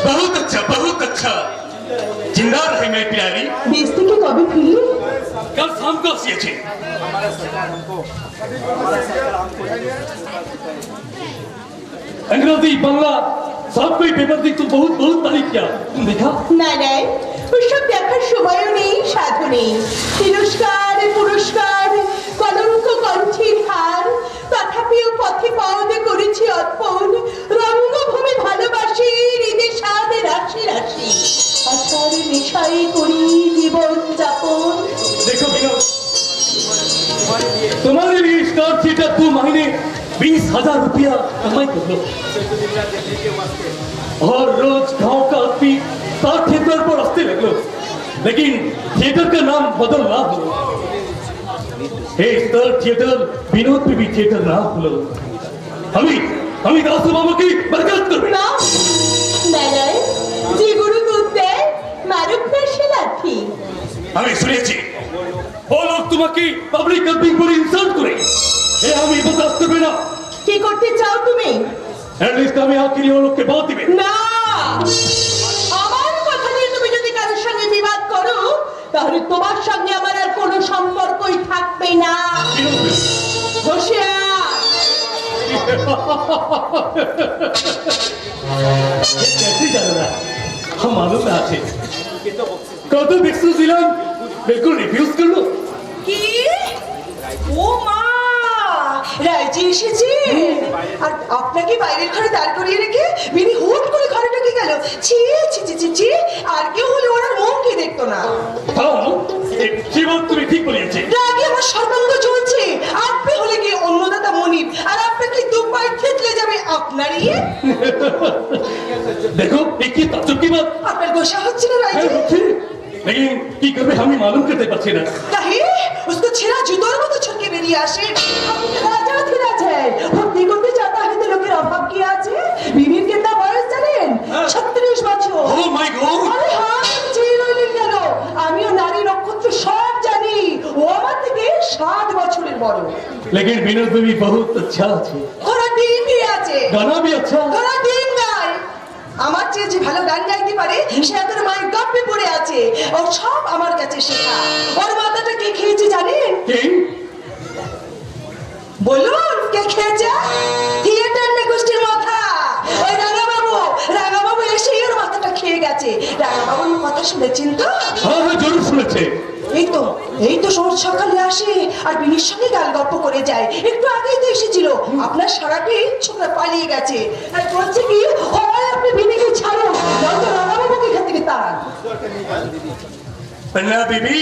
बहुत अच्छा, बहुत अच्छा। जिंदा रहे मेरी प्यारी। देश থেকে কবে ফিরলি? कल शाम को आसिए। अंग्रेजी बांग्ला सब कोई पेपर दी तो बहुत बहुत तारीफ किया, तुम देखा? না নাই, ওসব দেখার সময়ও নেই, সাধু নেই। তিরস্কার পুরস্কার কলঙ্ক কণ্ঠের হার, তথাপিও পথে পাওনে করেছি অর্পণ। রঙ্গভূমি ভালোবাসি, হৃদে সাদে রাশি রাশি, আশার নেশায় করি জীবন যাপন। देखो विनोद, तुम्हारे लिए स्टार थिएटर 2 महीने 20,000 रुपया कमाई कर लो, और रोज गांव का आदमी स्टार थिएटर पर हंसते लग लो, लेकिन थिएटर का नाम बदल ना हो। हे स्टार थिएटर विनोद पे भी थिएटर ना भूलो। हमी दासू मामा की बरकत करो। না নাই, যে গুরু দুধ দেয় মারুক না সে লাথি। আমি শুনেছি ও লোক তোমাকে পাবলিক গার্ডিং করে ইনসাল্ট করে, এ আমি বরদাস্ত করবে না। কি করতে চাও তুমি? এটলিস্ট আমি আখিরি ও লোককে বাদ দিবে না, আমার কথা নিয়ে তুমি যদি কারোর সঙ্গে বিবাদ করো তাহলে তোমার সঙ্গে আমার আর কোনো সম্পর্কই থাকবে না। হোশিয়ার। कैसे जान रहा है? हम मालूम ना थे कत बिक्सु दिलाम बिल्कुल रिफ्यूज कर लो। কি? ও মা, রাজি এসেছে আর আপনাকে বাইরের ঘরে দাঁড় করিয়ে রেখে বিনি হুট করে ঘরে ঢুকে গেল। ছি ছি ছি ছি ছি, আর কেউ হলে ওনার মুখই দেখতো না। জীবন তুমি ঠিক বলিয়েছে। রাগে আমার সর্বাঙ্গ চলছে। আপনি হলে কি অন্নদাতা মনির, আর আপনি নাড়িয়ে? देखो एक ही ताज्जुब की बात আপনার গোসা হচ্ছে না है রাইজি? रुचि लेकिन की करबे हमें मालूम करते पाরছি না তাই उसको ছেঁড়া জুতোর মতো ছুটকে বেরিয়ে আসে। রাজা ধীরাজ है ভক্তি করতে চাতা হইতে লোকের অভাব কি আছে? বিবির কেতা বয়স জানেন? 36 বছর। ও মাই গড আরে হ্যাঁ, চেয়ে রইলেন কেন? আমিও নারী নক্ষত্র সব জানি। ও আমার থেকে 7 বছরের বড়। लेकिन विनोद भी बहुत अच्छा আছে ঘোড়া ডিম भी আছে। गाना भी अच्छा ঘোড়া ডিম গায়। আমার চেয়ে যে ভালো গান গাইতে পারে সে এখন মায়ের গপ্পে পড়ে আছে। ও সব আমার কাছে শেখা। ওর মাথাটা কে খেয়েছে জানেন? কি বলুন কে খেয়েছে? থিয়েটার না গোষ্ঠীর মাথা। ওই রাঙাবাবু এসেই ওর মাথাটা খেয়ে গেছে। রাঙাবাবুর কথা শুনেছেন তো? हाँ हाँ जरूर শুনেছে এই তো রোজ সকালে আসে আর বিনির সঙ্গে গাল গপ্প করে যায়। একটু আগেই তো এসেছিল। আপনার সারাটি ছোকরা পালিয়ে গেছে আর বলছে কি হয় আপনি বিনিকে ছাড়ুন নয়তো রাঙাবাবুকে এখান থেকে তাড়ান। पन्ना बीबी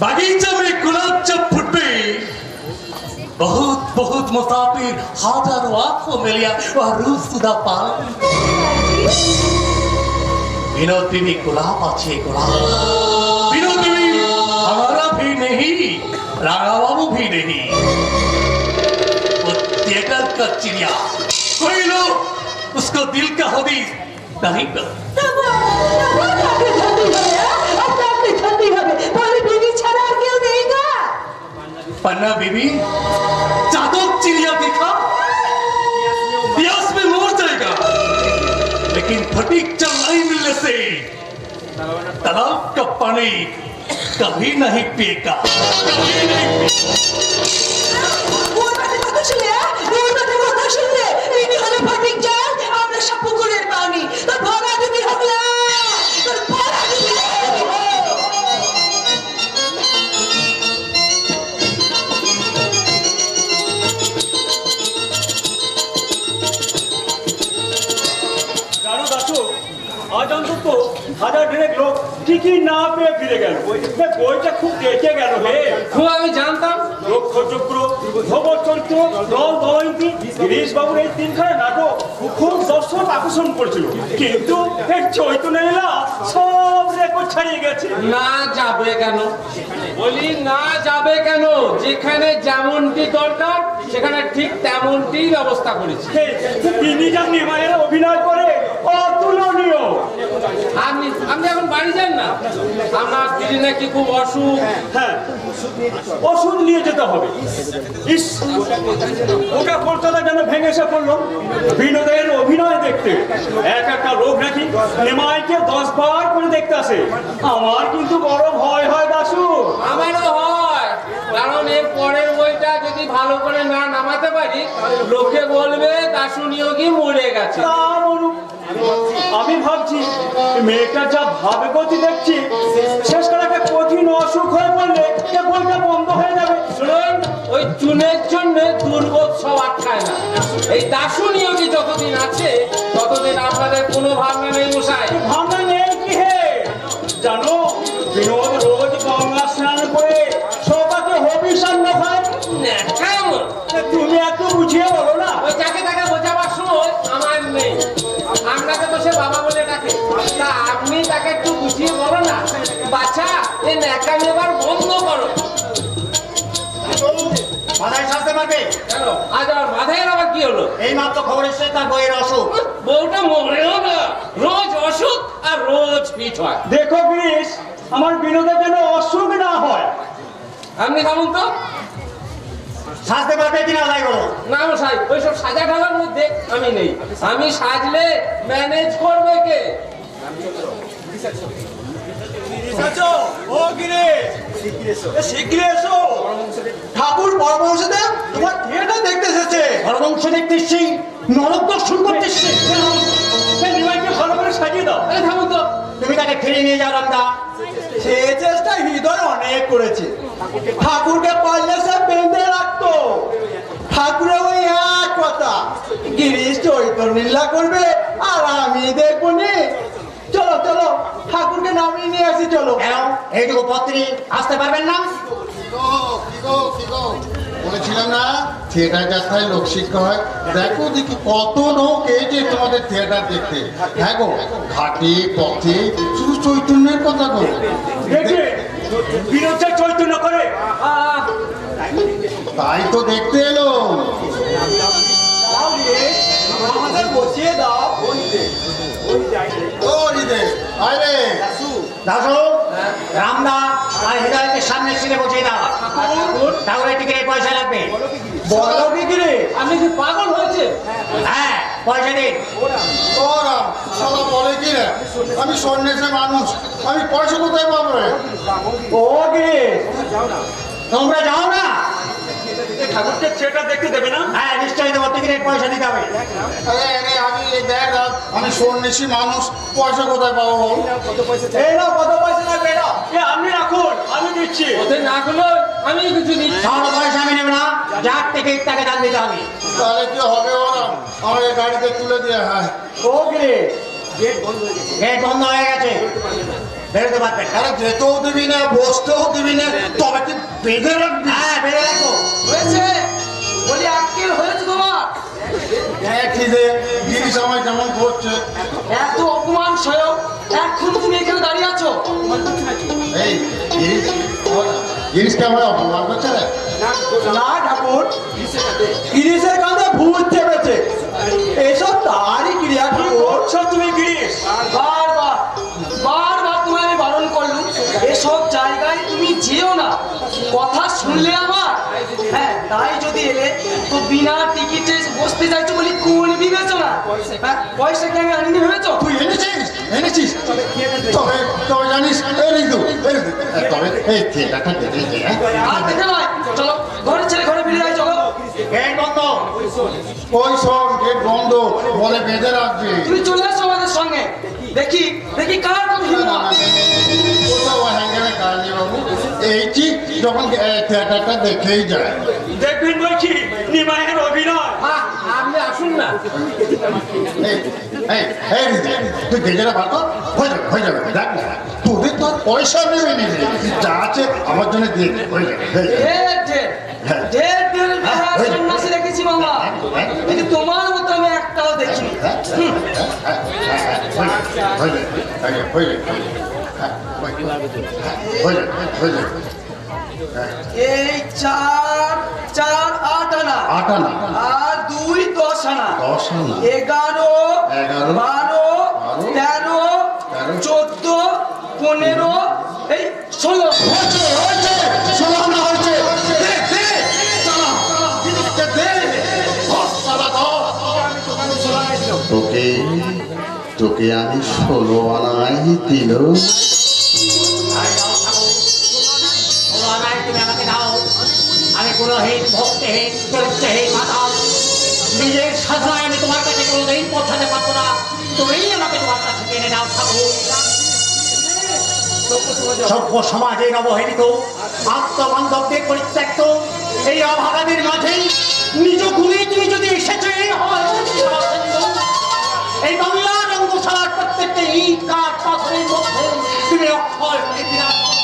बागीचा में गुलाब जब फुटे बहुत बहुत मुसाफिर हजारों आंखों में लिया वह रूह सुधा पान विनोद बीबी गुलाब अच्छे गुलाब विनोद बीबी हमारा भी नहीं राणा बाबू भी नहीं वो थिएटर का चिड़िया कोई लोग उसको दिल का हदीस नहीं कर पन्ना बीबी चादर चिड़िया देखा प्यास में मर जाएगा लेकिन फटीक जल नहीं मिलने से तालाब का पानी कभी नहीं पिएगा कभी नहीं জানো দাসু আজ অন্তত হাজার ডেরেক লোক ঠিকই না পেয়ে ফিরে গেল। বইটা খুব দেখে গেল হে। খুব আমি জানতাম লক্ষ্যচক্র ধবচরিত্র দল দময়ন্তী গিরিশ বাবুর এই তিনখানা নাটক খুব দর্শক আকর্ষণ করেছিল কিন্তু এই চৈতন্যলীলা সব রেকর্ড ছাড়িয়ে গেছে। না যাবে কেন বলি না যাবে কেন যেখানে যেমনটি দরকার সেখানে ঠিক তেমনটি ব্যবস্থা করেছি তিনি যা নিমায়ের অভিনয় করে অতুলনীয়। আপনি আপনি এখন বাড়ি যান না আমার দিদি নাকি খুব অসুখ হ্যাঁ ওষুধ নিয়ে যেতে হবে। ইস ওটা কলকাতা যেন ভেঙে এসে পড়লো বিনোদের অভিনয় দেখতে। এক একটা লোক নাকি নিমাইকে 10 বার করে দেখতে আসে। আমার কিন্তু বড় ভয় হয় দাসু। আমারও হয় কারণ এর পরের বইটা যদি ভালো করে না নামাতে পারি লোকে বলবে দাসু নিয়োগী মরে গেছে। তা বলুন, আমি ভাবছি মেয়েটা যা ভাবে গতি দেখছি শেষ করে একটা কঠিন অসুখ হয়ে পড়লে এ বইটা বন্ধ হয়ে যাবে। শুনুন ওই চুনের জন্য দুর্বোধ সব আটকায় না। এই দাসু নিয়োগী যতদিন আছে ততদিন আপনাদের কোনো ভাবনা নেই মশাই। ভাবনা নেই কি হে? জানো বিনোদ রোজ গঙ্গা স্নান করে সবাইকে হবিষান্ন হয়। কেমন তুমি একটু বুঝিয়ে বলো না। ওই যাকে তাকে বোঝাবার সময় আমার নেই। আপনাকে তো সে বাবা বলে ডাকে তা আপনি তাকে একটু বুঝিয়ে বলো না বাচ্চা এ ন্যাকামি এবার বন্ধ করো। মাথায় সাজতে পারবে কেন আজ আমার মাথায় আবার কি হলো? এই মাত্র খবর এসেছে তার বইয়ের অসুখ। বউটা মরেও না রোজ অসুখ আর রোজ পিঠ হয়। দেখো গিরিশ আমার বিনোদের যেন অসুখ না হয়। আপনি ভাবুন তো সাজতে পারবে কিনা তাই বলো। না মশাই ওইসব সাজা ঢালার মধ্যে আমি নেই। আমি সাজলে ম্যানেজ করবে কে? ঠাকুর পরমহংসদেব তোমার থিয়েটার দেখতে এসেছে। পরবংশ দেখতে এসছি নরক দর্শন করতে এসছি। নিমাইকে ভালো করে সাজিয়ে দাও। আরে থামুন তো তুমি তাকে ফিরিয়ে নিয়ে যাও রামদা। সে চেষ্টা হৃদয় অনেক করেছে। ঠাকুরকে পারলে সে বেঁধে রাখতো। ঠাকুরের ওই এক কথা গিরিশ চৈতন্য লীলা করবে আর আমি দেখবো নি। চলো চলো ঠাকুরকে নামিয়ে নিয়ে আসি চলো। কেন এইটুকু পত্রী আসতে পারবেন না? বলেছিলাম না থিয়েটার যাত্রায় লোকশিক্ষা হয়। দেখো দেখি কত লোক এই যে তোমাদের থিয়েটার দেখতে। হ্যাঁ গো, ঘাটে পথে শুধু চৈতন্যের কথা গো। দেখে বিরোধে চৈতন্য করে তাই তো দেখতে এলো। আমাদের বসিয়ে দাও। ও হৃদে, আয় রে। দাসু রামদা আর হৃদয়কে সামনে সিটে বসিয়ে দাও। তাহলে টিকিটের পয়সা লাগবে। বলো কি রে? আমি কি পাগল হয়েছে? হ্যাঁ, পয়সা দিন। ওরা শালা বলে কি রে, আমি সন্ন্যাসী মানুষ, আমি পয়সা কোথায় পাবো রে? ও রে, তোমরা যাও না? ঠাকুরকে থিয়েটার দেখতে দেবে না? হ্যাঁ, নিশ্চয়ই দেবো, টিকিটের পয়সা দিতে হবে। আরে আরে আমি এই দেখ রাত, আমি সন্ন্যাসী মানুষ, পয়সা কোথায় পাবো বল? এই নাও কত পয়সা লাগবে নাও। এ আপনি রাখুন, আমি দিচ্ছি। ওদের না হলো আমি কিছু দিচ্ছি। তাহলে পয়সা আমি নেব না, যার টিকিট তাকে দান দিতে হবে। তাহলে কি হবে ওরা? আমাকে গাড়িতে তুলে দিয়ে হয়। ও রে, গেট বন্ধ হয়ে গেছে, বেরোতে পারবেন। আরে যেতেও দিবি না, বসতেও দিবি না, তবে কি বেঁধে রাখবি? হ্যাঁ, বেরো রাখো। হয়েছে বলি আক্কেল হয়েছে তোমার? হ্যাঁ ঠিক আছে, জিনিস আমার কেমন করছে। এত অপমান সয়ক এখন তুমি এখানে দাঁড়িয়ে আছো? এই জিনিস, জিনিসটা আমার অপমান করছে রে। না ঠাকুর, গিরিশের কাঁধে ভূত চেপেছে। এসব তারই ক্রিয়া ঠাকুর। করছো তুমি গিরিশ? বারবার বারবার তোমায় আমি বারণ করলুম এসব জায়গায় তুমি যেও না। কথা শুনলে আমার, হ্যাঁ তাই যদি এলে তো বিনা টিকিটে বসতে চাইছো বলি কোন বিবেচনা? হ্যাঁ, পয়সা কি আমি আনিনি ভেবেছো? তুই এনেছিস এনেছিস তবে তবে জানিস এই ঋতু, তবে এই থিয়েটারটা দেখে যে, হ্যাঁ? আর দেখে নয়, চলো ঘরে ছেড়ে ঘরে ফিরে যাই, চলো। গেট বন্ধ। ওই সব গেট বন্ধ বলে বেঁধে রাখবে। তুমি চলে এসো আমাদের সঙ্গে, দেখি দেখি কার কথা হিম্মত। কোথাও হ্যাঙ্গামে কারণে বাবু এইটি যখন থিয়েটারটা দেখেই যায়। দেখবেন বলছি নিমাইয়ের অভিনয়। আপনি আসুন না। এই এই এই ঋতু, তুই গেজেরা বার কর, হয়ে যাবে দেখ না, তোদের তো আর পয়সা নেবে নি রে, যা আছে আমার জন্য দিয়ে দে, হয়ে যাবে, হয়ে যাবে। ঢের ঢের ঢের ঢের বেহায়া সন্ন্যাসী দেখেছি মামা, কিন্তু তোমার মতো আমি একটাও দেখিনি। এই 4 4 8 আনা, 8 আনা। আর 2 10 আনা, 10 আনা। 11 12 13 14 15 এই 16। তোকে তোকে আমি 16 আনাই দিল। তুমি আমাকে দাও, আমি পুরোহিত ভক্তিহীন চরিত্রহীন মাতাল, নিজের সাধনায় আমি তোমার কাছে কোনোদিন পৌঁছাতে পারবো না। তুমি আমাকে তোমার কাছে টেনে দাও ঠাকুর। সভ্য সমাজের অবহেলিত আত্মবান্ধবদের পরিত্যক্ত এই অভাগাদের মাঝে নিজ গুণে তুমি যদি এসেছো, এই বাংলা রঙ্গশালার প্রত্যেকটা ইট কাঠ পাথরের মধ্যে তুমি অক্ষয় হয়ে বিরাজ করো।